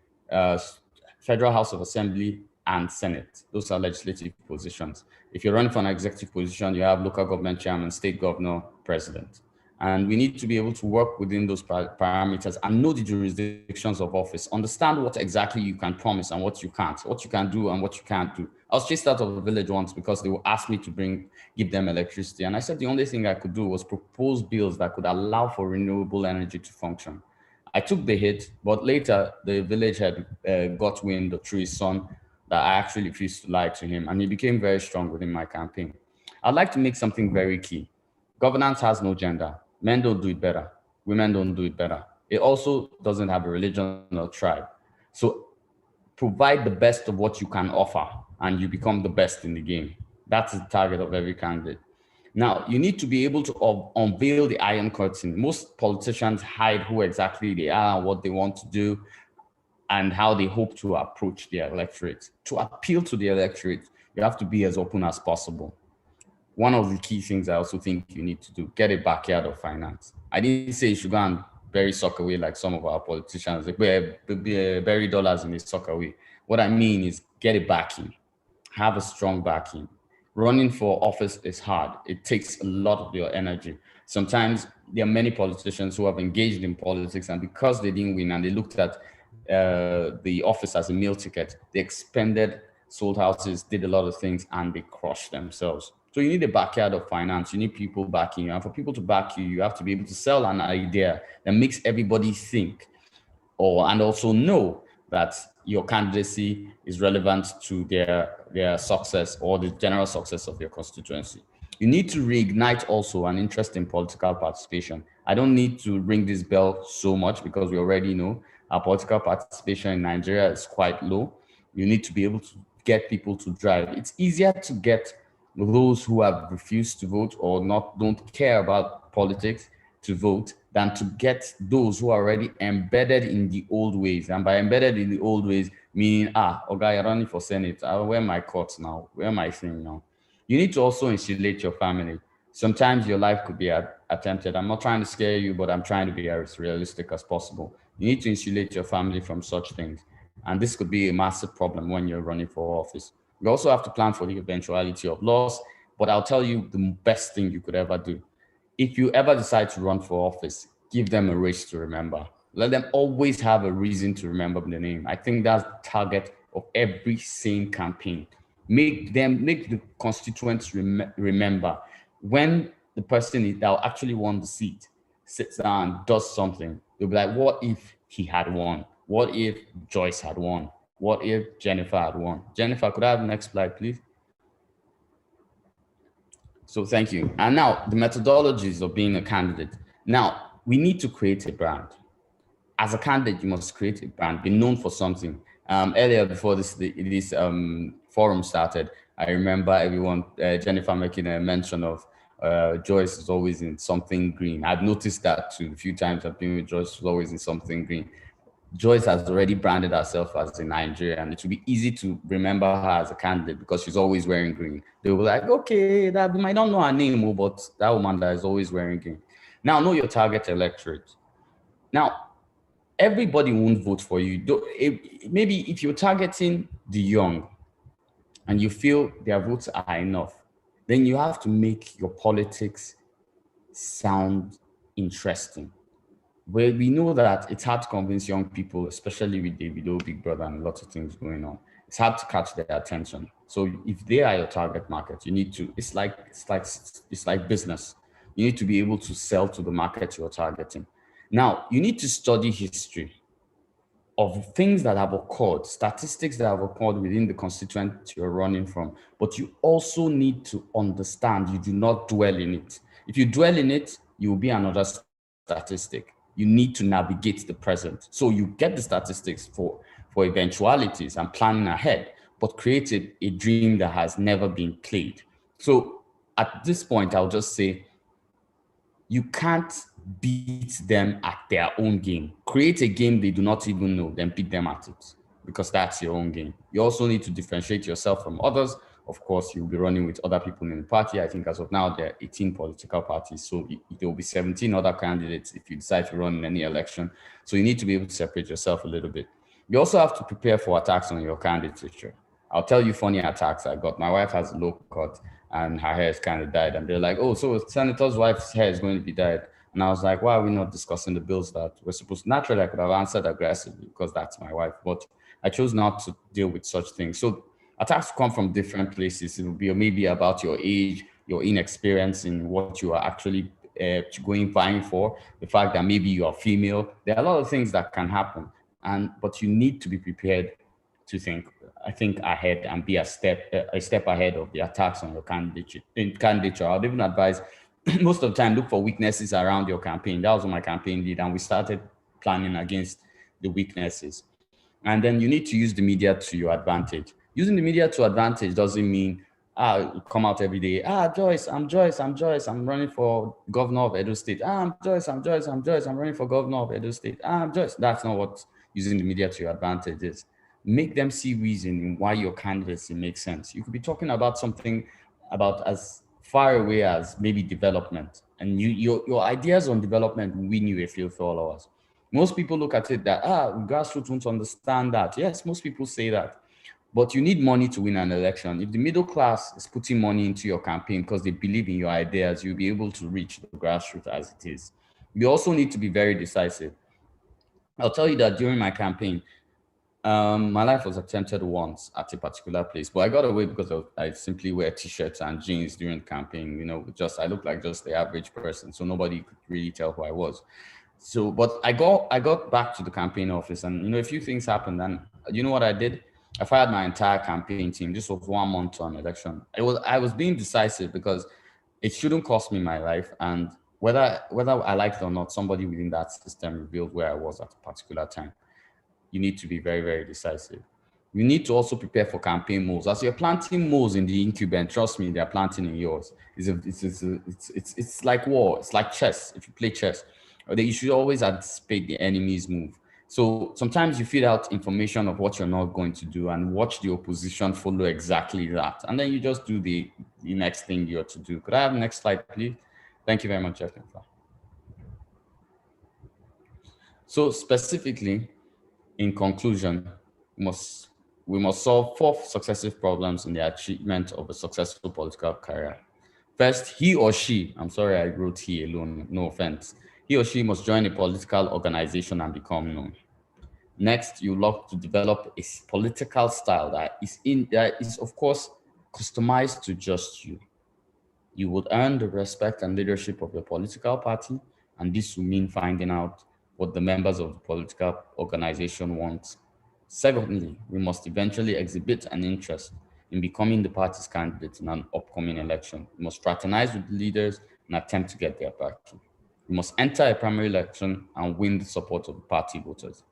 Federal House of Assembly, and Senate. Those are legislative positions. If you're running for an executive position, you have local government chairman, state governor, president. And we need to be able to work within those parameters and know the jurisdictions of office, understand what exactly you can promise and what you can't, what you can do and what you can't do. I was chased out of a village once because they were asked me to give them electricity. And I said the only thing I could do was propose bills that could allow for renewable energy to function. I took the hit, but later the village had got wind through his son that I actually refused to lie to him, and he became very strong within my campaign. I'd like to make something very key. Governance has no gender. Men don't do it better. Women don't do it better. It also doesn't have a religion or tribe. So provide the best of what you can offer, and you become the best in the game. That's the target of every candidate. Now, you need to be able to unveil the iron curtain. Most politicians hide who exactly they are and what they want to do and how they hope to approach their electorate. To appeal to the electorate, you have to be as open as possible. One of the key things I also think you need to do, get a backyard of finance. I didn't say you should go and bury soccer away like some of our politicians, like bury dollars in a soccer away. What I mean is get a backing, have a strong backing. Running for office is hard. It takes a lot of your energy. Sometimes there are many politicians who have engaged in politics, and because they didn't win and they looked at the office as a meal ticket, they expended, sold houses, did a lot of things, and they crushed themselves. So you need a backyard of finance. You need people backing you. And for people to back you, you have to be able to sell an idea that makes everybody think and also know that your candidacy is relevant to their success or the general success of your constituency. You need to reignite also an interest in political participation. I don't need to ring this bell so much because we already know our political participation in Nigeria is quite low. You need to be able to get people to drive. It's easier to get those who have refused to vote or don't care about politics to vote than to get those who are already embedded in the old ways. And by embedded in the old ways, meaning, okay, you're running for Senate. Where am I caught now? Where am I saying now? You need to also insulate your family. Sometimes your life could be attempted. I'm not trying to scare you, but I'm trying to be as realistic as possible. You need to insulate your family from such things. And this could be a massive problem when you're running for office. You also have to plan for the eventuality of loss. But I'll tell you the best thing you could ever do. If you ever decide to run for office, give them a race to remember. Let them always have a reason to remember the name. I think that's the target of every sane campaign. Make the constituents remember when the person that actually won the seat sits down and does something. They'll be like, what if he had won? What if Joyce had won? What if Jennifer had won? Jennifer, could I have the next slide, please? So thank you. And now the methodologies of being a candidate. Now we need to create a brand. As a candidate, you must create a brand, be known for something. Earlier before this forum started, I remember everyone, Jennifer making a mention of Joyce is always in something green. I've noticed that too. A few times I've been with Joyce, she's always in something green. Joyce has already branded herself as a Nigerian, and it will be easy to remember her as a candidate because she's always wearing green. They will be like, okay, that we might not know her name, but that woman that is always wearing green. Now, know your target electorate. Now, everybody won't vote for you. Maybe if you're targeting the young and you feel their votes are enough, then you have to make your politics sound interesting. Where we know that it's hard to convince young people, especially with Davido, Big Brother, and lots of things going on. It's hard to catch their attention. So if they are your target market, you need to. It's like business. You need to be able to sell to the market you're targeting. Now you need to study history of things that have occurred, statistics that have occurred within the constituent you're running from. But you also need to understand. You do not dwell in it. If you dwell in it, you will be another statistic. You need to navigate the present. So you get the statistics for eventualities and planning ahead, but create a dream that has never been played. So at this point, I'll just say, you can't beat them at their own game. Create a game they do not even know, then beat them at it, because that's your own game. You also need to differentiate yourself from others. Of course, you'll be running with other people in the party. I think as of now, there are 18 political parties. So there will be 17 other candidates if you decide to run in any election. So you need to be able to separate yourself a little bit. You also have to prepare for attacks on your candidature. I'll tell you funny attacks I got. My wife has a low cut and her hair is kind of dyed. And they're like, oh, so Senator's wife's hair is going to be dyed. And I was like, why are we not discussing the bills that we're supposed to? Naturally, I could have answered aggressively because that's my wife. But I chose not to deal with such things. So attacks come from different places. It will be maybe about your age, your inexperience in what you are actually vying for, the fact that maybe you are female. There are a lot of things that can happen, but you need to be prepared to think ahead and be a step ahead of the attacks on your candidature. I'd even advise most of the time look for weaknesses around your campaign. That was what my campaign did, and we started planning against the weaknesses. And then you need to use the media to your advantage. Using the media to advantage doesn't mean come out every day. Joyce, I'm running for governor of Edo State. I'm Joyce, I'm running for governor of Edo State. I'm Joyce. That's not what using the media to your advantage is. Make them see reason in why your candidacy makes sense. You could be talking about something about as far away as maybe development, and your ideas on development will win you a few followers. Most people look at it that grassroots won't understand that. Yes, most people say that. But you need money to win an election. If the middle class is putting money into your campaign because they believe in your ideas, you'll be able to reach the grassroots as it is. You also need to be very decisive. I'll tell you that during my campaign, My life was attempted once at a particular place, but I got away because I simply wear t-shirts and jeans during campaign. Just I looked like just the average person, so nobody could really tell who I was. So, but I got back to the campaign office, and a few things happened. And you know what I did? I fired my entire campaign team. This was 1 month on election. I was being decisive because it shouldn't cost me my life, and whether I like it or not, somebody within that system revealed where I was at a particular time. You need to be very, very decisive. You need to also prepare for campaign moles. As you're planting moles in the incumbent, trust me, they're planting in yours. It's like war. It's like chess. If you play chess, you should always anticipate the enemy's move. So sometimes you feed out information of what you're not going to do and watch the opposition follow exactly that. And then you just do the next thing you're to do. Could I have the next slide, please? Thank you very much, Jeff. So specifically, in conclusion, we must solve 4 successive problems in the achievement of a successful political career. First, he or she, I'm sorry I wrote he alone, no offense. He or she must join a political organization and become known. Next, you look to develop a political style that is of course customized to just you. You would earn the respect and leadership of your political party, and this will mean finding out what the members of the political organization want. Secondly, we must eventually exhibit an interest in becoming the party's candidate in an upcoming election. We must fraternize with the leaders and attempt to get their backing. We must enter a primary election and win the support of the party voters.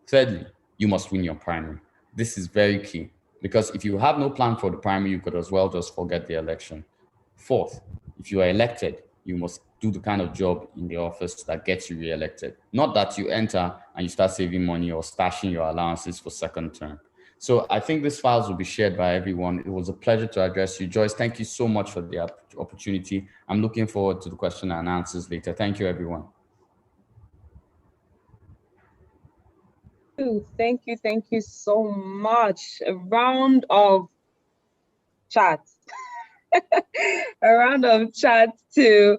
Thirdly, you must win your primary. This is very key because if you have no plan for the primary, you could as well just forget the election. Fourth, if you are elected, you must do the kind of job in the office that gets you re-elected. Not that you enter and you start saving money or stashing your allowances for second term. So I think these files will be shared by everyone. It was a pleasure to address you. Joyce, thank you so much for the opportunity. I'm looking forward to the question and answers later. Thank you, everyone.
Thank you so much. A round of chats. A round of chats to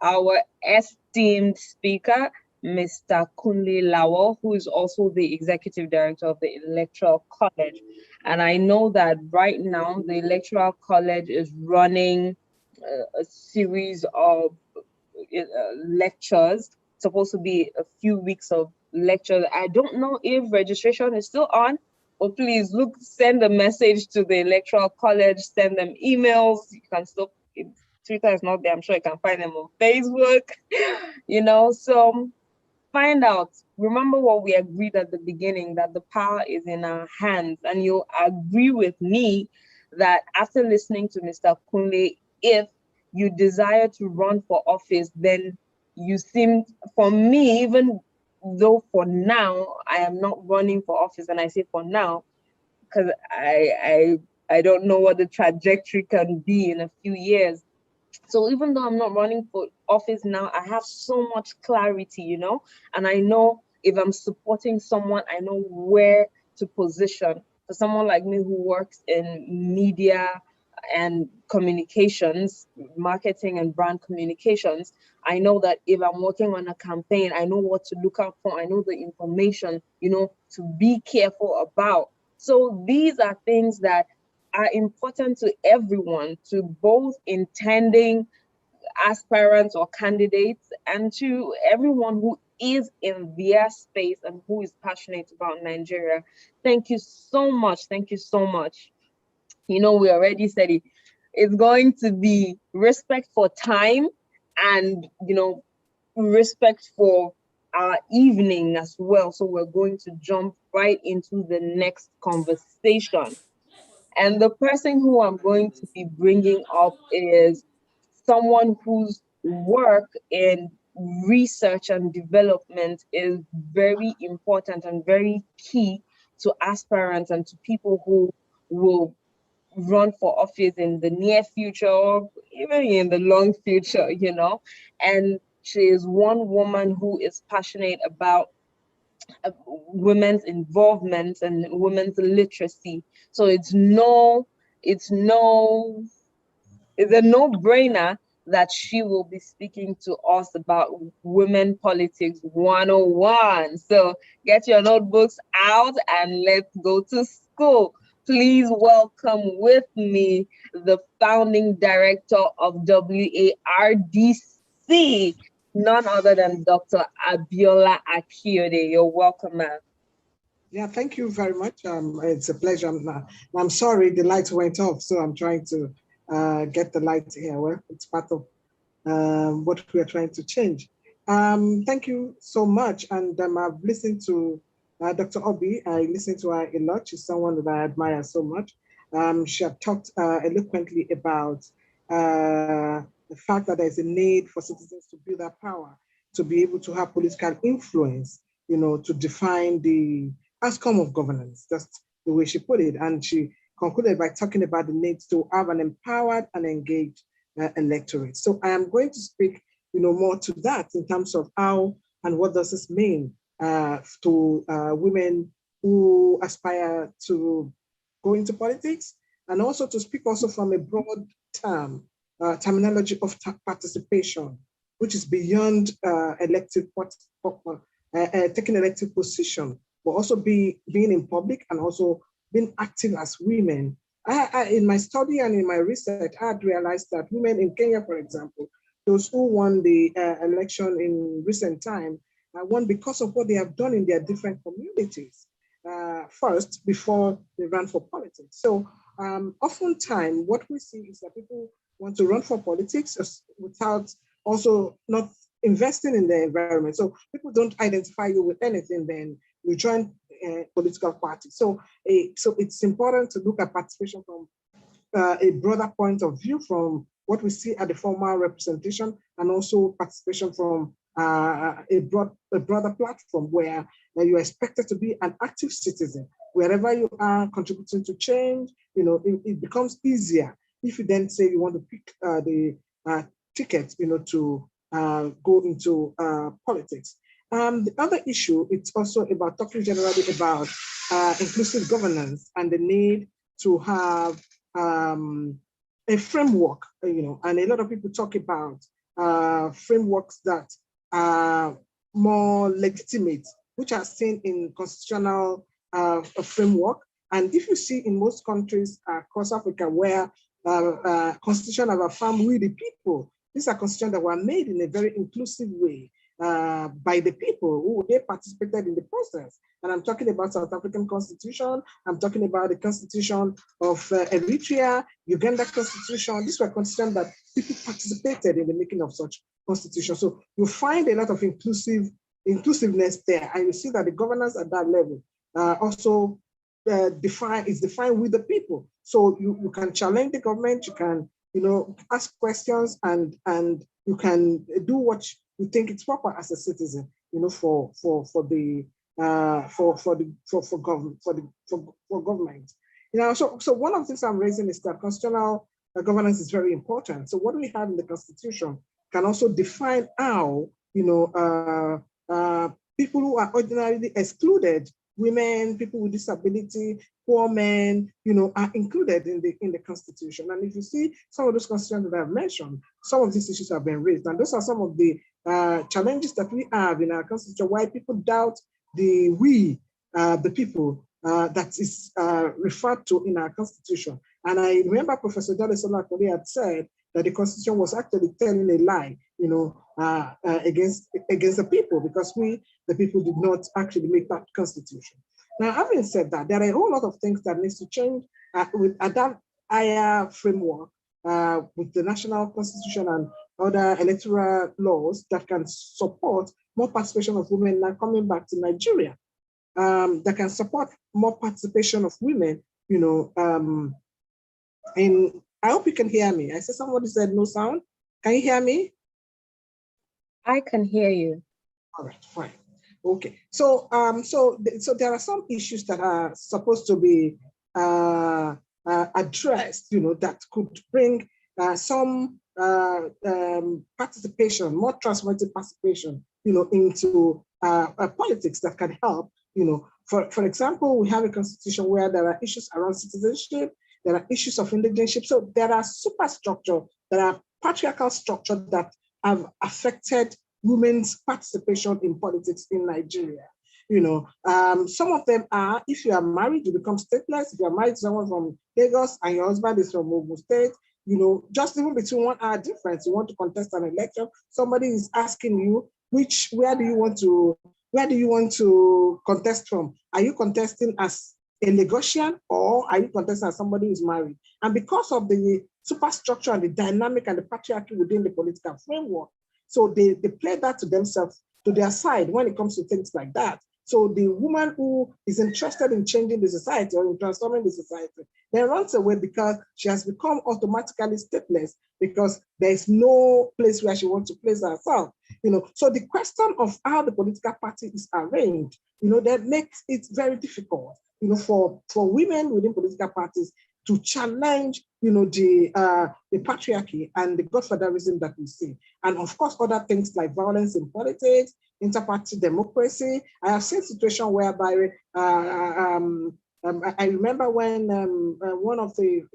our esteemed speaker, Mr. Kunle Lawal, who is also the executive director of the Electoral College. And I know that right now the Electoral College is running a series of lectures. It's supposed to be a few weeks of lectures. I don't know if registration is still on. But please send a message to the Electoral College, send them emails. You can still, Twitter is not there. I'm sure you can find them on Facebook, so find out. Remember what we agreed at the beginning, that the power is in our hands. And you'll agree with me that after listening to Mr. Kunle, if you desire to run for office, then you seem, for me, even though for now I am not running for office, and I say for now because I don't know what the trajectory can be in a few years. So even though I'm not running for office now, I have so much clarity, and I know if I'm supporting someone, I know where to position. For someone like me who works in media and communications, marketing and brand communications, I know that if I'm working on a campaign, I know what to look out for. I know the information, to be careful about. So these are things that are important to everyone, to both intending aspirants or candidates and to everyone who is in their space and who is passionate about Nigeria. Thank you so much. Thank you so much. We already said it. It's going to be respect for time and, respect for our evening as well. So we're going to jump right into the next conversation. And the person who I'm going to be bringing up is someone whose work in research and development is very important and very key to aspirants and to people who will run for office in the near future or even in the long future, and she is one woman who is passionate about women's involvement and women's literacy. So it's a no-brainer that she will be speaking to us about Women Politics 101. So get your notebooks out and let's go to school. Please welcome with me the founding director of WARDC, none other than Dr. Abiola Akiode. You're welcome, ma'am.
Yeah, thank you very much. It's a pleasure. I'm sorry the lights went off, so I'm trying to get the light here. Well, it's part of what we are trying to change. Thank you so much. And I've listened to Dr. Obi. I listened to her a lot. She's someone that I admire so much. She had talked eloquently about the fact that there's a need for citizens to build their power, to be able to have political influence, to define the outcome of governance. That's the way she put it. And she concluded by talking about the need to have an empowered and engaged electorate. So I am going to speak, more to that in terms of how and what does this mean to women who aspire to go into politics, and also to speak also from a broad terminology of participation, which is beyond taking elective position, but also being in public and also being active as women. In my study and in my research, I had realized that women in Kenya, for example, those who won the election in recent time, won because of what they have done in their different communities first, before they ran for politics. So oftentimes what we see is that people want to run for politics without also not investing in the environment. So people don't identify you with anything, then you join a political party. So it's important to look at participation from a broader point of view, from what we see at the formal representation, and also participation from a broader platform where you're expected to be an active citizen. Wherever you are contributing to change, it becomes easier if you then say you want to pick the ticket, to go into politics. The other issue, it's also about talking generally about inclusive governance and the need to have a framework, and a lot of people talk about frameworks that are more legitimate, which are seen in constitutional framework. And if you see in most countries across Africa where constitutions have affirmed we the people, these are constitutions that were made in a very inclusive way by the people who they participated in the process. And I'm talking about South African Constitution, I'm talking about the Constitution of Eritrea, Uganda Constitution. These were constitutions that people participated in the making of such constitutions. So you find a lot of inclusiveness there, and you see that the governance at that level also is defined with the people. So you can challenge the government, you can ask questions, and you can do what you think it's proper as a citizen, for government. So one of the things I'm raising is that constitutional governance is very important. So what we have in the Constitution can also define how people who are ordinarily excluded, women, people with disability, poor men, are included in the Constitution. And if you see some of those constitutions that I've mentioned, some of these issues have been raised. And those are some of the challenges that we have in our Constitution, why people doubt the people that is referred to in our Constitution. And I remember Professor Dale Solakode had said that the Constitution was actually telling a lie, against the people, because we, the people, did not actually make that Constitution. Now, having said that, there are a whole lot of things that needs to change with that higher framework, with the national constitution and other electoral laws that can support more participation of women now coming back to Nigeria, that can support more participation of women, and I hope you can hear me. I said somebody said no sound. Can you hear me?
I can hear you.
All right, fine. Okay. So so there are some issues that are supposed to be addressed, that could bring some participation, more transformative participation, into politics that can help. For example, we have a constitution where there are issues around citizenship, there are issues of indigenship. So there are superstructures that are patriarchal structure that have affected women's participation in politics in Nigeria. Some of them are, if you are married, you become stateless. If you are married to someone from Lagos and your husband is from Ogun State, just even between 1 hour difference, you want to contest an election, somebody is asking you, where do you want to contest from? Are you contesting as a Lagosian, or are you contesting as somebody who's married? And because of the superstructure and the dynamic and the patriarchy within the political framework, so they play that to themselves, to their side when it comes to things like that. So the woman who is interested in changing the society or in transforming the society, then runs away because she has become automatically stateless, because there is no place where she wants to place herself. So the question of how the political party is arranged, that makes it very difficult, for women within political parties to challenge, the patriarchy and the godfatherism that we see. And of course, other things like violence in politics, inter-party democracy. I have seen situations whereby, I remember when one of the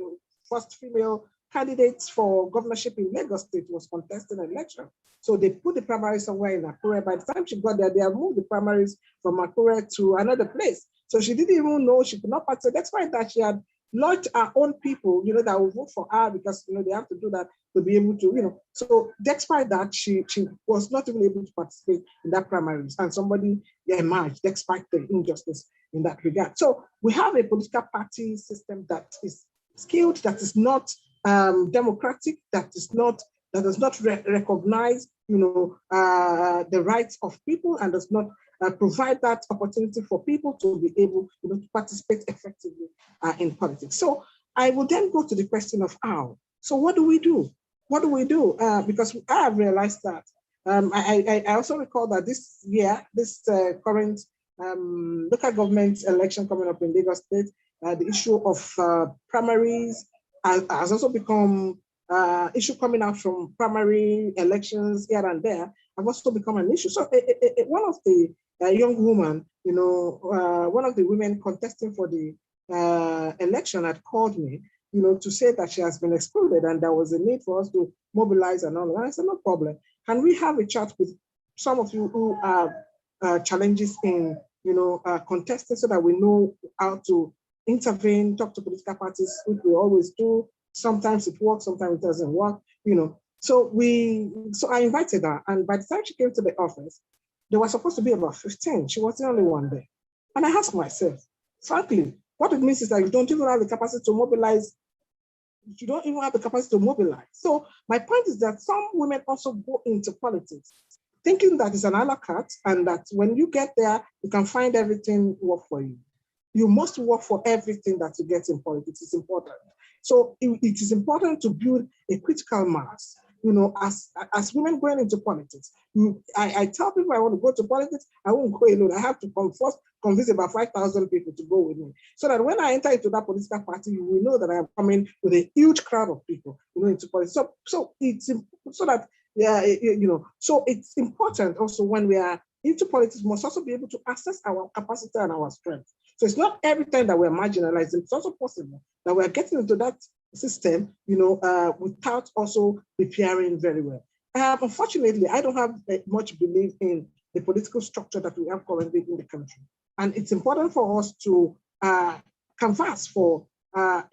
first female candidates for governorship in Lagos State was contesting an election. So they put the primaries somewhere in Akure. By the time she got there, they have moved the primaries from Akure to another place. So she didn't even know she could not participate. That's why that she had lodged her own people, that will vote for her, because they have to do that to be able to, So despite that, she was not even able to participate in that primaries, and somebody emerged despite the injustice in that regard. So we have a political party system that is skewed, that is not democratic, that does not recognize, the rights of people, and does not provide that opportunity for people to be able to participate effectively in politics. So I will then go to the question of how. So what do we do? What do we do? Because I have realized that I also recall that this year, this current local government election coming up in Lagos State, the issue of primaries has also become issue coming out from primary elections here and there, have also become an issue. So one of the young women, one of the women contesting for the election had called me, to say that she has been excluded and there was a need for us to mobilize and all that. And I said, no problem. Can we have a chat with some of you who have challenges in, contesting, so that we know how to intervene, talk to political parties, which we always do. Sometimes it works, sometimes it doesn't work, So I invited her, and by the time she came to the office, there was supposed to be about 15. She was the only one there. And I asked myself, frankly, what it means is that you don't even have the capacity to mobilize. You don't even have the capacity to mobilize. So my point is that some women also go into politics thinking that it's an a la carte, and that when you get there, you can find everything work for you. You must work for everything that you get in politics. It's important. So it is important to build a critical mass. As women going into politics, I tell people I want to go to politics, I won't go alone. I have to first convince about 5,000 people to go with me, so that when I enter into that political party, you will know that I am coming with a huge crowd of people, into politics. So it's so that so it's important also when we are into politics, must also be able to assess our capacity and our strength. So it's not every time that we're marginalized. It's also possible that we're getting into that system, without also preparing very well. Unfortunately, I don't have much belief in the political structure that we have currently in the country. And it's important for us to canvass for a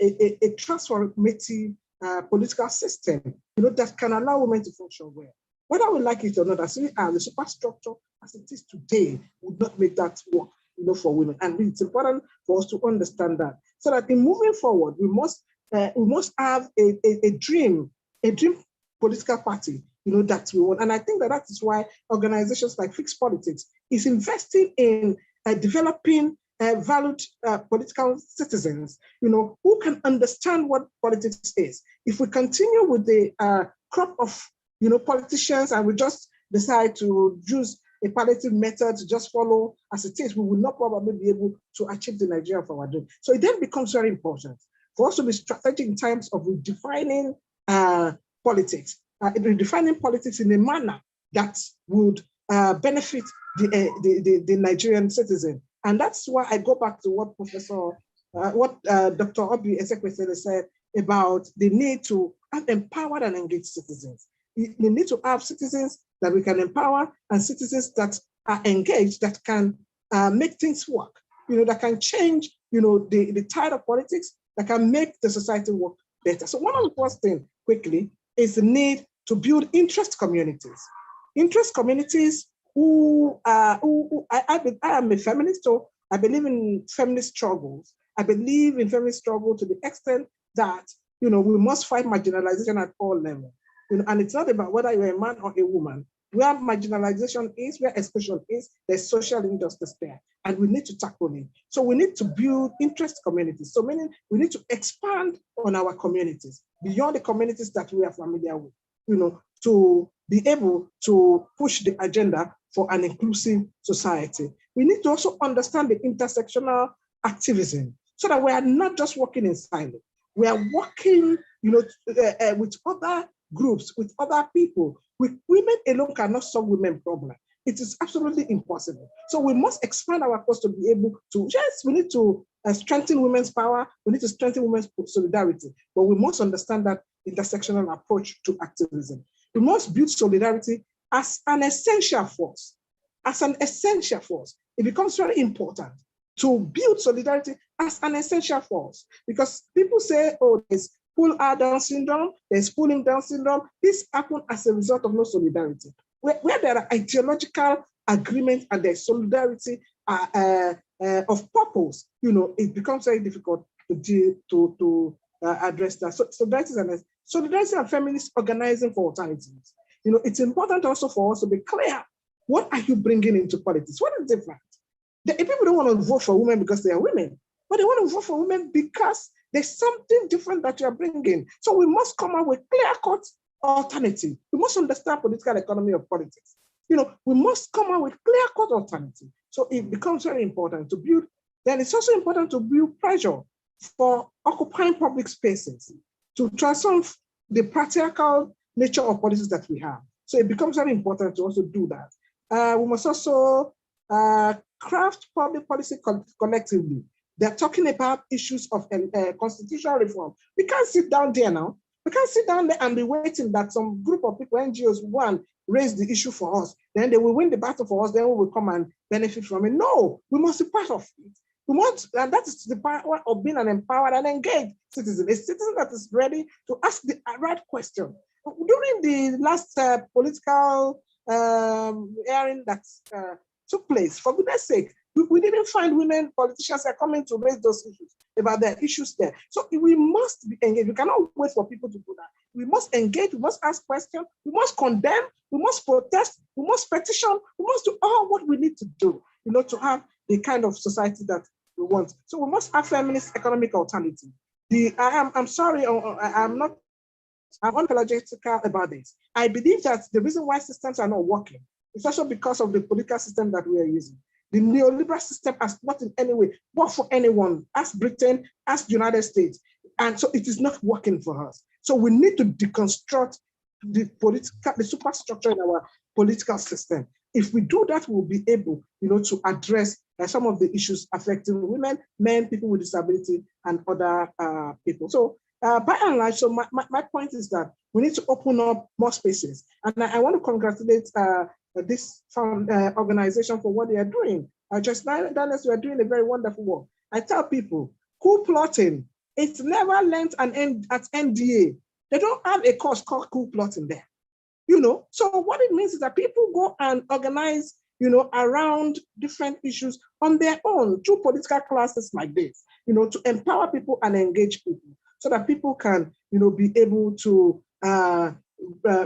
transformative political system, that can allow women to function well. Whether we like it or not, as we are, the superstructure as it is today would not make that work, for women. And it's important for us to understand that, so that in moving forward, we must have a dream political party, that we want. And I think that is why organizations like Fix Politics is investing in developing valued political citizens, who can understand what politics is. If we continue with the crop of, politicians, and we just decide to use a palliative method to just follow as it is, we will not probably be able to achieve the Nigeria of our dream. So it then becomes very important for us to be strategic in terms of redefining politics, redefining politics in a manner that would benefit the Nigerian citizen. And that's why I go back to what Dr. Obi Ezekwesili said about the need to have empowered and engaged citizens. We need to have citizens that we can empower and citizens that are engaged, that can make things work, that can change, the tide of politics, that can make the society work better. So one of the first things, quickly, is the need to build interest communities. Interest communities I am a feminist, so I believe in feminist struggles. I believe in feminist struggle to the extent that, we must fight marginalization at all levels. And it's not about whether you're a man or a woman. Where marginalization is, where exclusion is, there's social injustice there, and we need to tackle it. So we need to build interest communities. So meaning we need to expand on our communities beyond the communities that we are familiar with, to be able to push the agenda for an inclusive society. We need to also understand the intersectional activism so that we are not just working in silence. We are working, with other groups, with other people. Women alone cannot solve women's problem. It is absolutely impossible. So we must expand our course to be able to, yes, we need to strengthen women's power, we need to strengthen women's solidarity, but we must understand that intersectional approach to activism. We must build solidarity as an essential force. As an essential force. It becomes very important to build solidarity as an essential force, because people say, oh, there's pull-out Down syndrome, there's pulling down syndrome. This happened as a result of no solidarity. Where there are ideological agreements and there's solidarity of purpose, it becomes very difficult to address that. So solidarity and feminist organizing for alternatives. It's important also for us to be clear. What are you bringing into politics? What is different? People don't want to vote for women because they are women, but they want to vote for women because there's something different that you are bringing. So we must come up with clear-cut alternative. We must understand political economy of politics. We must come up with clear-cut alternative. So it becomes very important to build. Then it's also important to build pressure for occupying public spaces to transform the practical nature of policies that we have. So it becomes very important to also do that. We must also craft public policy collectively. They're talking about issues of constitutional reform. We can't sit down there now. We can't sit down there and be waiting that some group of people, NGOs, one, raise the issue for us. Then they will win the battle for us. Then we will come and benefit from it. No, we must be part of it. We want, and that is the power of being an empowered and engaged citizen, a citizen that is ready to ask the right question. During the last political hearing that took place, for goodness sake, we didn't find women politicians are coming to raise those issues about their issues there. So we must be engaged. We cannot wait for people to do that. We must engage, we must ask questions, we must condemn, we must protest, we must petition, we must do all what we need to do, to have the kind of society that we want. So we must have feminist economic alternative. I'm sorry, I'm unapologetic about this. I believe that the reason why systems are not working is also because of the political system that we are using. The neoliberal system has not in any way worked for anyone, as Britain, as the United States. And so it is not working for us. So we need to deconstruct the superstructure in our political system. If we do that, we'll be able, to address some of the issues affecting women, men, people with disability, and other people. So by and large, so my point is that we need to open up more spaces. And I want to congratulate this organization for what they are doing. Just Daniels, we are doing a very wonderful work. I tell people, coup plotting, it's never learned at NDA. They don't have a course called coup plotting there. So what it means is that people go and organize, around different issues on their own through political classes like this, to empower people and engage people so that people can, be able to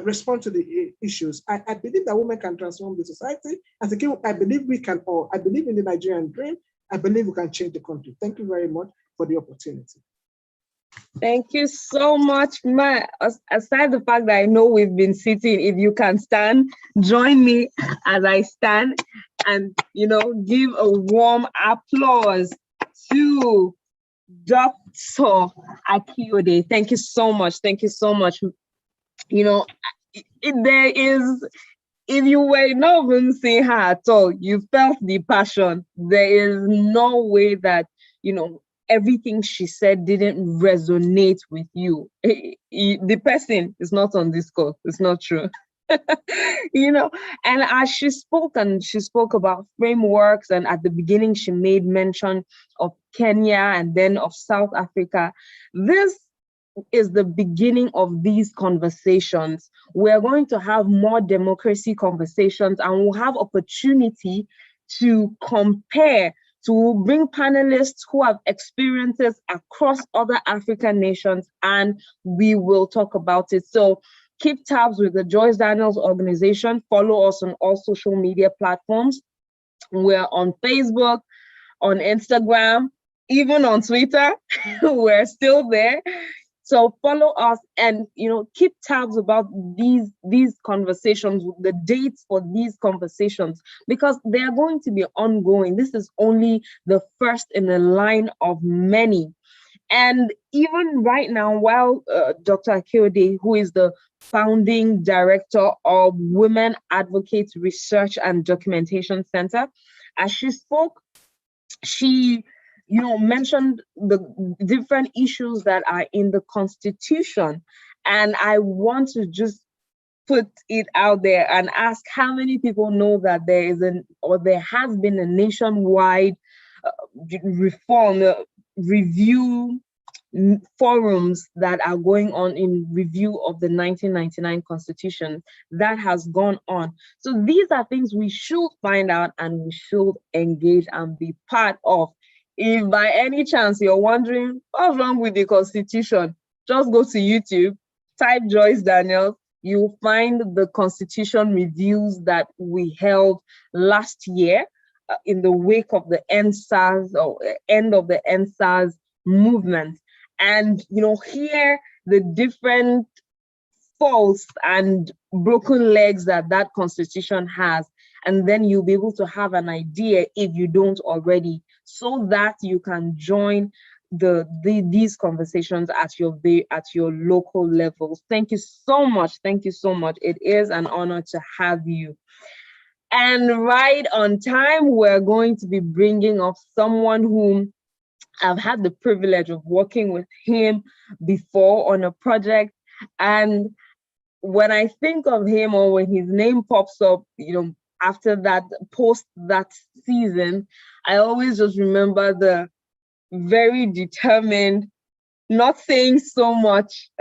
respond to the issues. I believe that women can transform the society. As a kid, I believe we can all. I believe in the Nigerian dream. I believe we can change the country. Thank you very much for the opportunity.
Thank you so much, Ma. Aside the fact that I know we've been sitting, if you can stand, join me as I stand and, give a warm applause to Dr. Akiode. Thank you so much. Thank you so much. There is, if you were not even seeing her at all, you felt the passion. There is no way that, everything she said didn't resonate with you, the person is not on this call. It's not true. And as she spoke about frameworks, and at the beginning she made mention of Kenya and then of South Africa. This is the beginning of these conversations. We're going to have more democracy conversations, and we'll have opportunity to compare, to bring panelists who have experiences across other African nations, and we will talk about it. So keep tabs with the Joyce Daniels organization. Follow us on all social media platforms. We're on Facebook, on Instagram, even on Twitter. We're still there. So follow us, and keep tabs about these conversations, the dates for these conversations, because they are going to be ongoing. This is only the first in a line of many. And even right now, while Dr. Akeode, who is the founding director of Women Advocates Research and Documentation Center, as she spoke, she mentioned the different issues that are in the Constitution. And I want to just put it out there and ask how many people know that there has been a nationwide reform review forums that are going on in review of the 1999 Constitution that has gone on. So these are things we should find out and we should engage and be part of. If by any chance you're wondering what's wrong with the Constitution, just go to YouTube, type Joyce Daniels. You'll find the Constitution reviews that we held last year in the wake of the EndSARS or end of the EndSARS movement. And hear the different faults and broken legs that Constitution has. And then you'll be able to have an idea, if you don't already, so that you can join these conversations at your local levels. Thank you so much. Thank you so much. It is an honor to have you. And right on time, we're going to be bringing up someone whom I've had the privilege of working with him before on a project. And when I think of him, or when his name pops up, after that, post that season, I always just remember the very determined, not saying so much,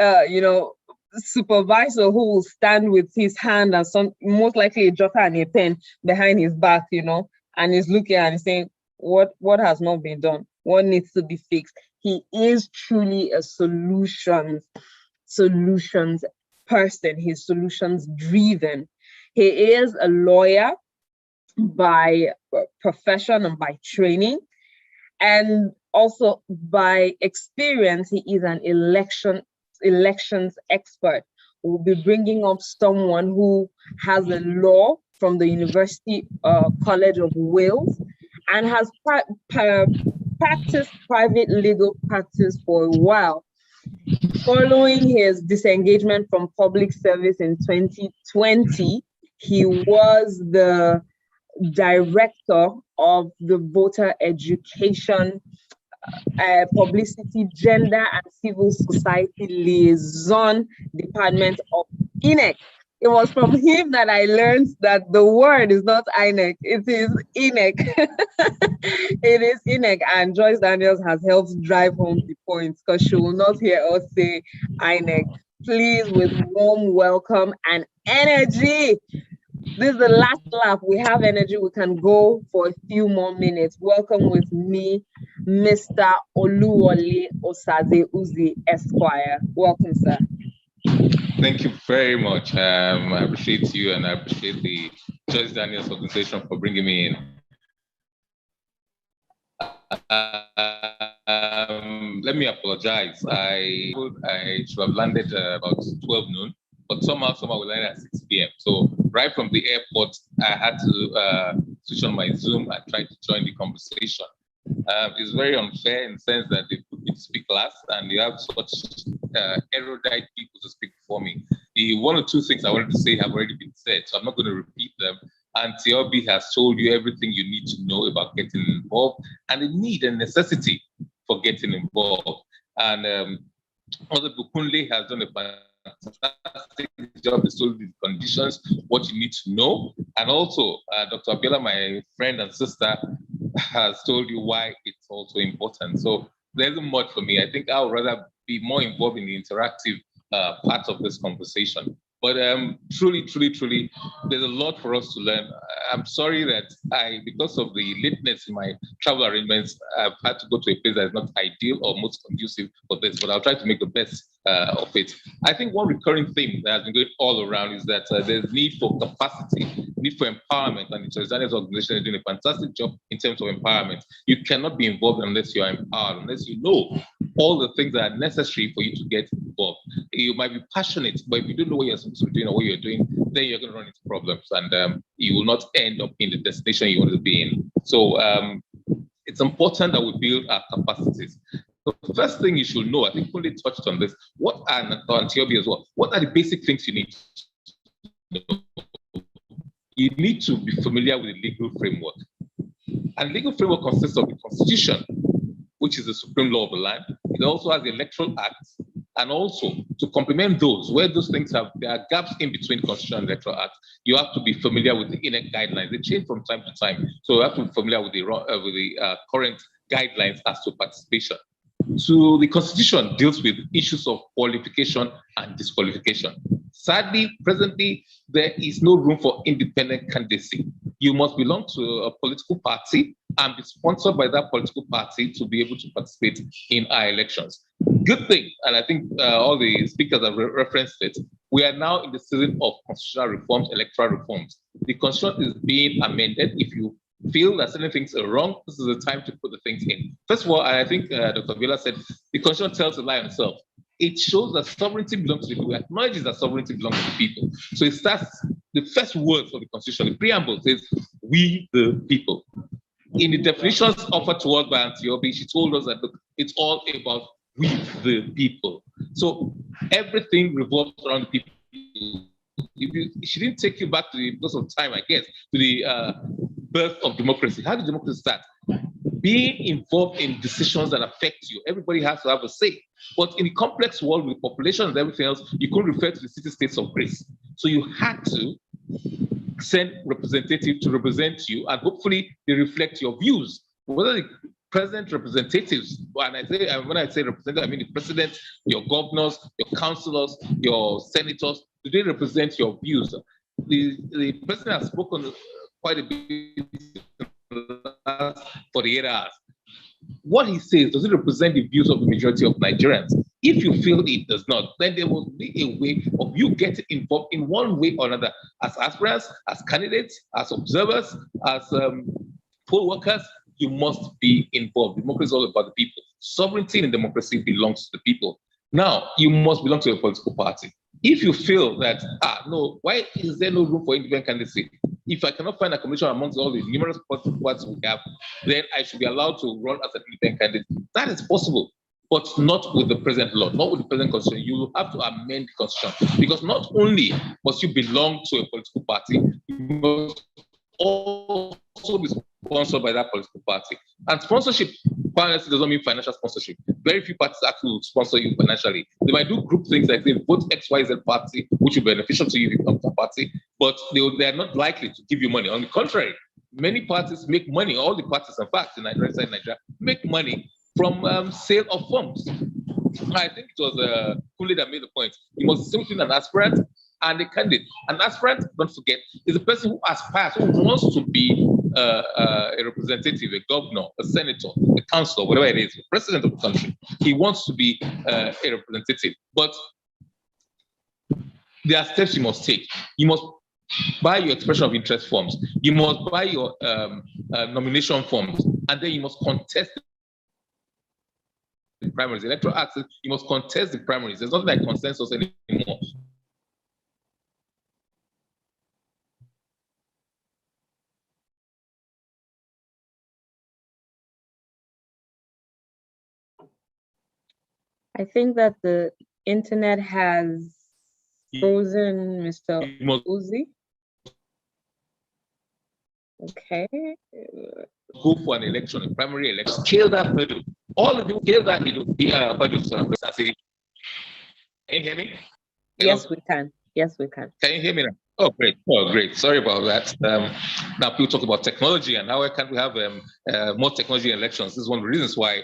supervisor who will stand with his hand and most likely a jotter and a pen behind his back, and is looking and saying, what has not been done? What needs to be fixed? He is truly a solutions person. He's solutions driven. He is a lawyer by profession and by training, and also by experience, he is an elections expert. We'll be bringing up someone who has a law from the University College of Wales and has practiced private legal practice for a while. Following his disengagement from public service in 2020, he was the director of the Voter Education, Publicity, Gender and Civil Society Liaison Department of INEC. It was from him that I learned that the word is not INEC, it is INEC. It is INEC, and Joyce Daniels has helped drive home the points because she will not hear us say INEC. Please, with warm welcome and energy. This is the last lap. We have energy. We can go for a few more minutes. Welcome with me, Mr. Oluwole Osaze Uzi Esquire. Welcome, sir.
Thank you very much. I appreciate you, and I appreciate the Joyce Daniels organization for bringing me in. Let me apologize. I should have landed about 12 noon, but somehow we landed at 6 p.m. So right from the airport, I had to switch on my Zoom and try to join the conversation. It's very unfair in the sense that they put me to speak last, and you have such erudite people to speak before me. The one or two things I wanted to say have already been said, so I'm not going to repeat them. And TLB has told you everything you need to know about getting involved and the need and necessity for getting involved. And Other Bukunle has done a fantastic job. He's told you the conditions, what you need to know. And also, Dr. Abiola, my friend and sister, has told you why it's also important. So there isn't much for me. I think I would rather be more involved in the interactive part of this conversation. But truly, there's a lot for us to learn. I'm sorry that because of the lateness in my travel arrangements, I've had to go to a place that is not ideal or most conducive for this, but I'll try to make the best of it. I think one recurring theme that has been going all around is that there's need for capacity, need for empowerment, and the Tanzania's organization is doing a fantastic job in terms of empowerment. You cannot be involved unless you are empowered, unless you know all the things that are necessary for you to get involved. You might be passionate, but if you don't know what you're supposed to be doing or what you're doing, then you're going to run into problems, and you will not end up in the destination you want to be in. So it's important that we build our capacities. The first thing you should know, I think Kunle touched on this, and Antiobi as well, what are the basic things you need to know? You need to be familiar with the legal framework. And legal framework consists of the Constitution, which is the supreme law of the land. It also has the Electoral Act, and also to complement those, where those things there are gaps in between Constitution and Electoral Act, you have to be familiar with the INEC guidelines. They change from time to time, so you have to be familiar with the current guidelines as to participation. So the Constitution deals with issues of qualification and disqualification. Sadly, presently, there is no room for independent candidacy. You must belong to a political party and be sponsored by that political party to be able to participate in our elections. Good thing, and I think all the speakers have referenced it, we are now in the season of constitutional reforms, electoral reforms. The Constitution is being amended. If you feel that certain things are wrong, this is the time to put the things in. First of all, I think Dr. Abiola said, the Constitution tells a lie on itself. It shows that sovereignty belongs to the people. It acknowledges that sovereignty belongs to the people. So it starts, the first words of the Constitution, the preamble says, we the people. In the definitions offered to us by Antiobi, she told us that, look, it's all about we the people. So everything revolves around the people. She didn't take you back to the, because of time, I guess, to the birth of democracy. How did democracy start? Being involved in decisions that affect you. Everybody has to have a say. But in the complex world with population and everything else, you couldn't refer to the city-states of Greece. So you had to send representatives to represent you, and hopefully they reflect your views. Whether the present representatives, and when I say representative, I mean the president, your governors, your councillors, your senators, do they represent your views? The president has spoken quite a bit in the last 48 hours. What he says, does it represent the views of the majority of Nigerians? If you feel it does not, then there will be a way of you getting involved in one way or another, as aspirants, as candidates, as observers, as poll workers. You must be involved. Democracy is all about the people. Sovereignty in democracy belongs to the people. Now, you must belong to a political party. If you feel that, no, why is there no room for independent candidacy? If I cannot find a combination amongst all the numerous political parties we have, then I should be allowed to run as an independent candidate. That is possible, but not with the present law, not with the present constitution. You have to amend the constitution, because not only must you belong to a political party, you must also be sponsored by that political party. And sponsorship, honestly, doesn't mean financial sponsorship. Very few parties actually will sponsor you financially. They might do group things like they vote XYZ party, which will be beneficial to you if you come to a party, but they are not likely to give you money. On the contrary, many parties make money, all the parties, in fact, in Nigeria, make money from sale of forms. I think it was Kunle that made the point. You must simply an aspirant and a candidate. An aspirant, don't forget, is a person who aspires, who wants to be a representative, a governor, a senator, a councillor, whatever it is, the president of the country. He wants to be a representative. But there are steps you must take. You must buy your expression of interest forms. You must buy your nomination forms, and then you must contest the primaries. Electoral access, you must contest the primaries. There's nothing like consensus anymore.
I think that the internet has frozen Mr. Uzi. Okay.
Go for an election, a primary election, scale that hurdle all the people here that can you hear me?
Yes, we can. Yes, we can.
Can you hear me now? Oh, great. Oh, great. Sorry about that. Now people talk about technology and how can we have more technology in elections. This is one of the reasons why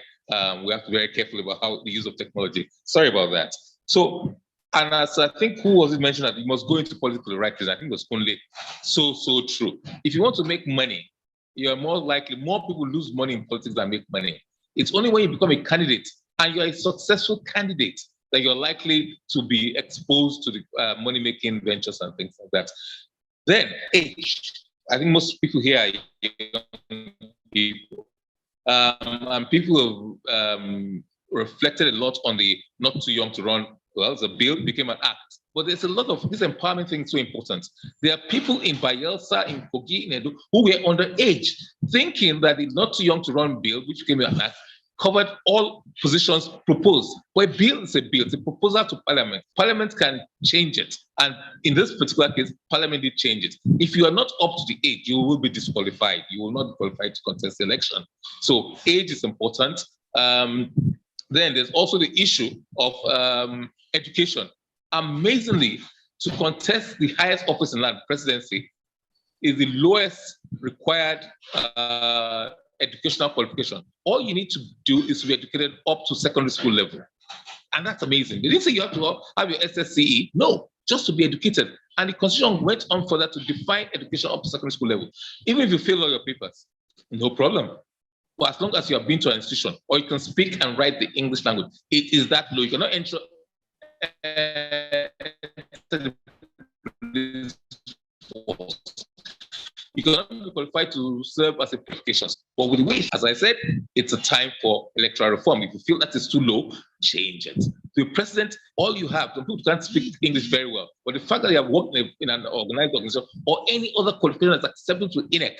we have to be very careful about how the use of technology. Sorry about that. So, and as I think who was it mentioned that you must go into politics for the right reason. I think it was only so true. If you want to make money, you're more likely, more people lose money in politics than make money. It's only when you become a candidate and you're a successful candidate that you're likely to be exposed to the money-making ventures and things like that. Then age. I think most people here are young people. And people have reflected a lot on the not too young to run. Well, the bill became an act. But there's a lot of this empowerment thing so important. There are people in Bayelsa, in Kogi, in Edo, who were underage, thinking that the not too young to run bill, which became an act, covered all positions proposed. But a bill is a bill, it's a proposal to Parliament. Parliament can change it. And in this particular case, Parliament did change it. If you are not up to the age, you will be disqualified. You will not be qualified to contest the election. So age is important. Then there's also the issue of education. Amazingly, to contest the highest office in land, presidency, is the lowest required educational qualification. All you need to do is to be educated up to secondary school level. And that's amazing. They didn't say you have to have your SSCE. No, just to be educated. And the Constitution went on further to define education up to secondary school level. Even if you fail all your papers, no problem. But as long as you have been to an institution or you can speak and write the English language, it is that low. You cannot enter you cannot be qualified to serve as a qualifications. But with the way, as I said, it's a time for electoral reform. If you feel that is too low, change it. The president, all you have, some people can't speak English very well, but the fact that you have worked in an organized organization or any other qualification that's acceptable to INEC,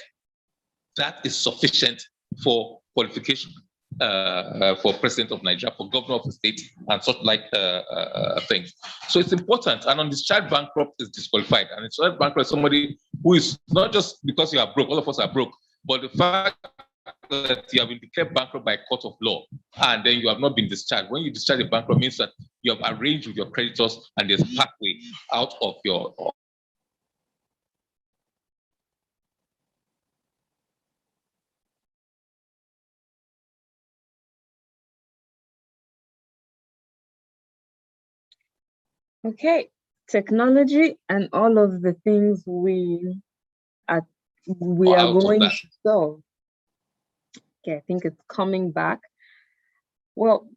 that is sufficient for qualification for president of Nigeria, for governor of the state, and such like things. So it's important. And undischarged bankrupt is disqualified. And it's not bankrupt somebody who is not just because you are broke, all of us are broke, but the fact that you have been declared bankrupt by a court of law, and then you have not been discharged. When you discharge a bankrupt, means that you have arranged with your creditors and there's a pathway out of your.
Okay, technology and all of the things we are going to solve. Okay, I think it's coming back. Well,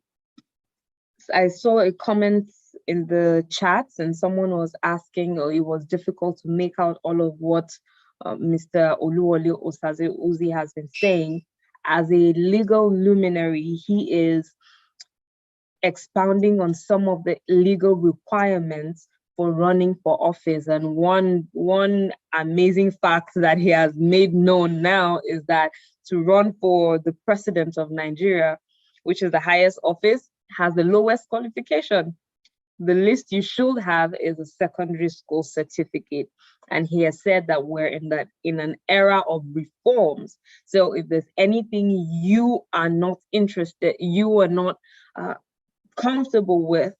I saw a comment in the chats and someone was asking, or it was difficult to make out all of what Mr. Oluwole Osaze Uzi has been saying. As a legal luminary, he is expounding on some of the legal requirements for running for office. And one amazing fact that he has made known now is that to run for the president of Nigeria, which is the highest office, has the lowest qualification. The least you should have is a secondary school certificate. And he has said that we're in an era of reforms. So if there's anything you are not interested, you are not comfortable with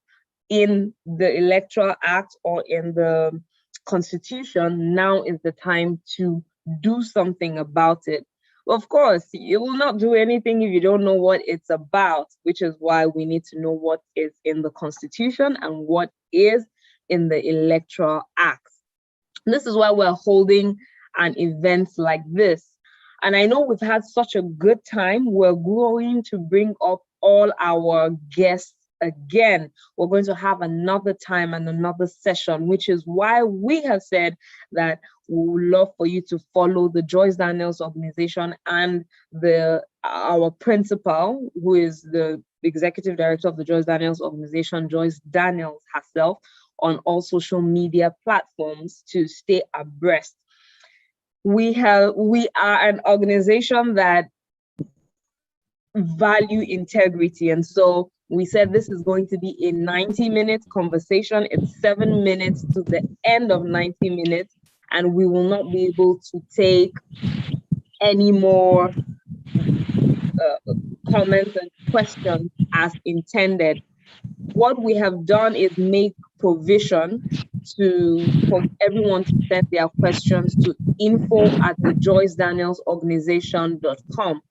in the Electoral Act or in the Constitution, now is the time to do something about it. Of course, you will not do anything if you don't know what it's about, which is why we need to know what is in the Constitution and what is in the Electoral Act. This is why we're holding an event like this. And I know we've had such a good time. We're going to bring up all our guests again. We're going to have another time and another session, which is why we have said that we would love for you to follow the Joyce Daniels organization and our principal, who is the executive director of the Joyce Daniels organization, Joyce Daniels herself, on all social media platforms to stay abreast. We are an organization that value integrity, and so we said this is going to be a 90-minute conversation. It's 7 minutes to the end of 90 minutes, and we will not be able to take any more comments and questions as intended. What we have done is make provision for everyone to send their questions to info@thejoycedanielsorganization.com.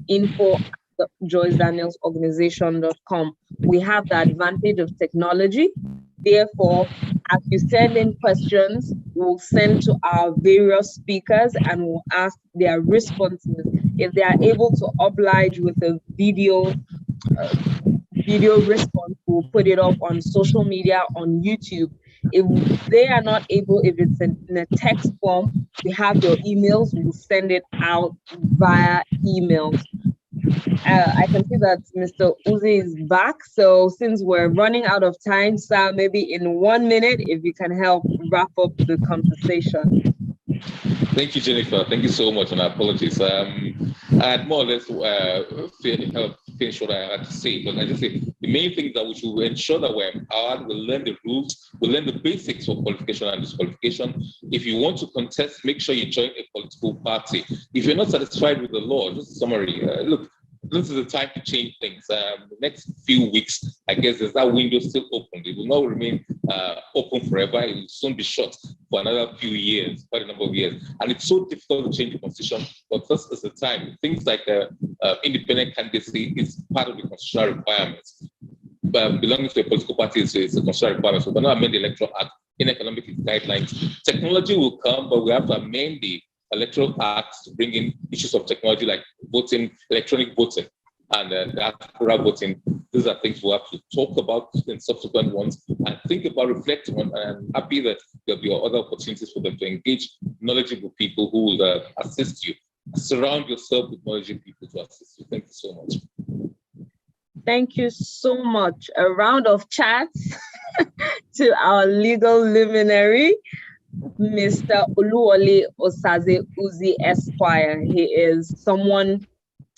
info@joycedanielsorganization.com. We have the advantage of technology. Therefore, as you send in questions, we'll send to our various speakers and we'll ask their responses. If they are able to oblige with a video response, we'll put it up on social media, on YouTube. If they are not able, if it's in a text form, we have your emails, we'll send it out via emails. I can see that Mr. Uzi is back. So since we're running out of time, sir, maybe in 1 minute, if you can help wrap up the conversation.
Thank you, Jennifer. Thank you so much, and apologies. I had more or less finish what I had to say, but I just say the main thing is that we should ensure that we're empowered, we learn the rules, we learn the basics of qualification and disqualification. If you want to contest, make sure you join a political party. If you're not satisfied with the law, just a summary, look, this is the time to change things. The next few weeks, I guess, there's that window still open. It will not remain open forever. It will soon be shut for another few years, quite a number of years. And it's so difficult to change the constitution, but this is the time. Things like independent candidacy is part of the constitutional requirements. Belonging to a political party is a constitutional requirement. So we cannot amend the Electoral Act in economic guidelines. Technology will come, but we have to amend the Electoral Act to bring in issues of technology like voting, electronic voting, and diaspora voting. These are things we'll have to talk about in subsequent ones and think about, reflecting on. And I'm happy that there'll be other opportunities for them to engage knowledgeable people who will assist you. Surround yourself with knowledgeable people to assist you. Thank you so much.
Thank you so much. A round of chats to our legal luminary, Mr. Oluwole Osaze Uzi Esquire. He is someone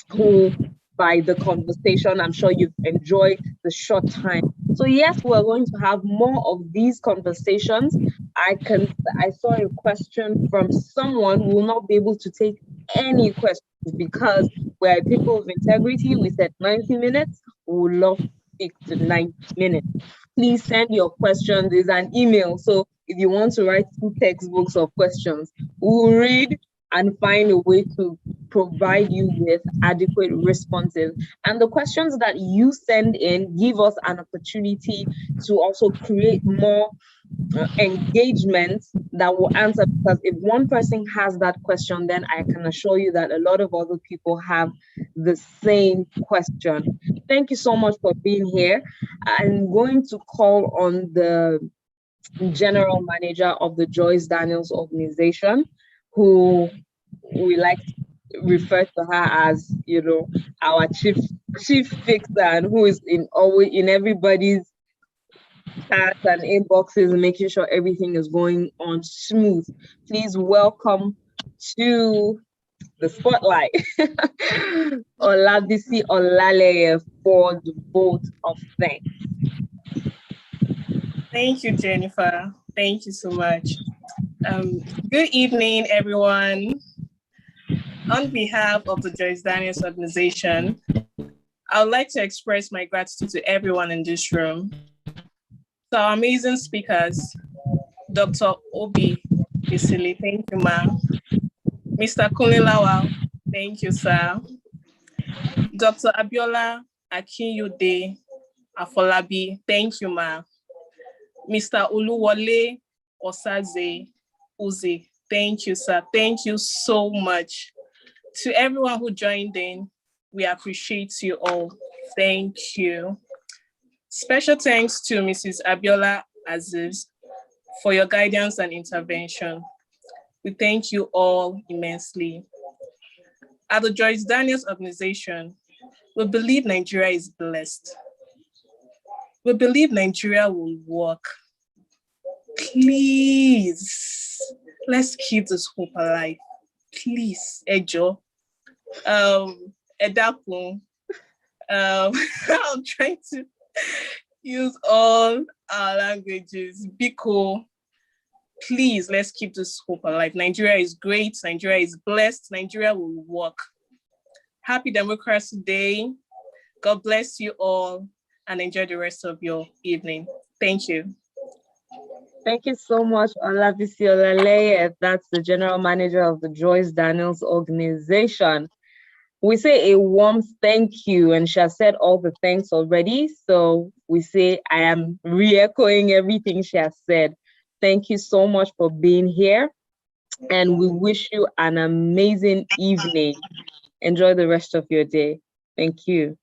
who, by the conversation, I'm sure you've enjoyed the short time. So yes, we're going to have more of these conversations. I saw a question from someone who will not be able to take any questions because we're people of integrity. We said 90 minutes. We would love to speak to 90 minutes. Please send your questions. There's an email. So if you want to write 2 textbooks of questions, we'll read and find a way to provide you with adequate responses. And the questions that you send in give us an opportunity to also create more engagement that will answer, because if one person has that question, then I can assure you that a lot of other people have the same question. Thank you so much for being here. I'm going to call on the general manager of the Joyce Daniels organization, who we like to refer to her as, you know, our chief fixer, and who is in everybody's chats and inboxes, making sure everything is going on smooth. Please welcome to the spotlight Olabisi Olaleye for the vote of thanks.
Thank you, Jennifer. Thank you so much. Good evening, everyone. On behalf of the Joyce Daniels organization, I would like to express my gratitude to everyone in this room. To our amazing speakers, Dr. Obi Isili, thank you, ma'am. Mr. Kunle Lawal, thank you, sir. Dr. Abiola Akinyude Afolabi, thank you, ma'am. Mr. Oluwole Osaze Uzi, thank you, sir. Thank you so much. To everyone who joined in, we appreciate you all. Thank you. Special thanks to Mrs. Abiola Aziz for your guidance and intervention. We thank you all immensely. At the Joyce Daniels organization, we believe Nigeria is blessed. We believe Nigeria will work. Please, let's keep this hope alive. Please, Ejo. Edapun. I'm trying to use all our languages. Biko. Please, let's keep this hope alive. Nigeria is great. Nigeria is blessed. Nigeria will work. Happy Democracy Day. God bless you all and enjoy the rest of your evening. Thank you.
Thank you so much, Olabisi Olaleye. That's the General Manager of the Joyce Daniels organization. We say a warm thank you, and she has said all the thanks already. So we say, I am re-echoing everything she has said. Thank you so much for being here, and we wish you an amazing evening. Enjoy the rest of your day. Thank you.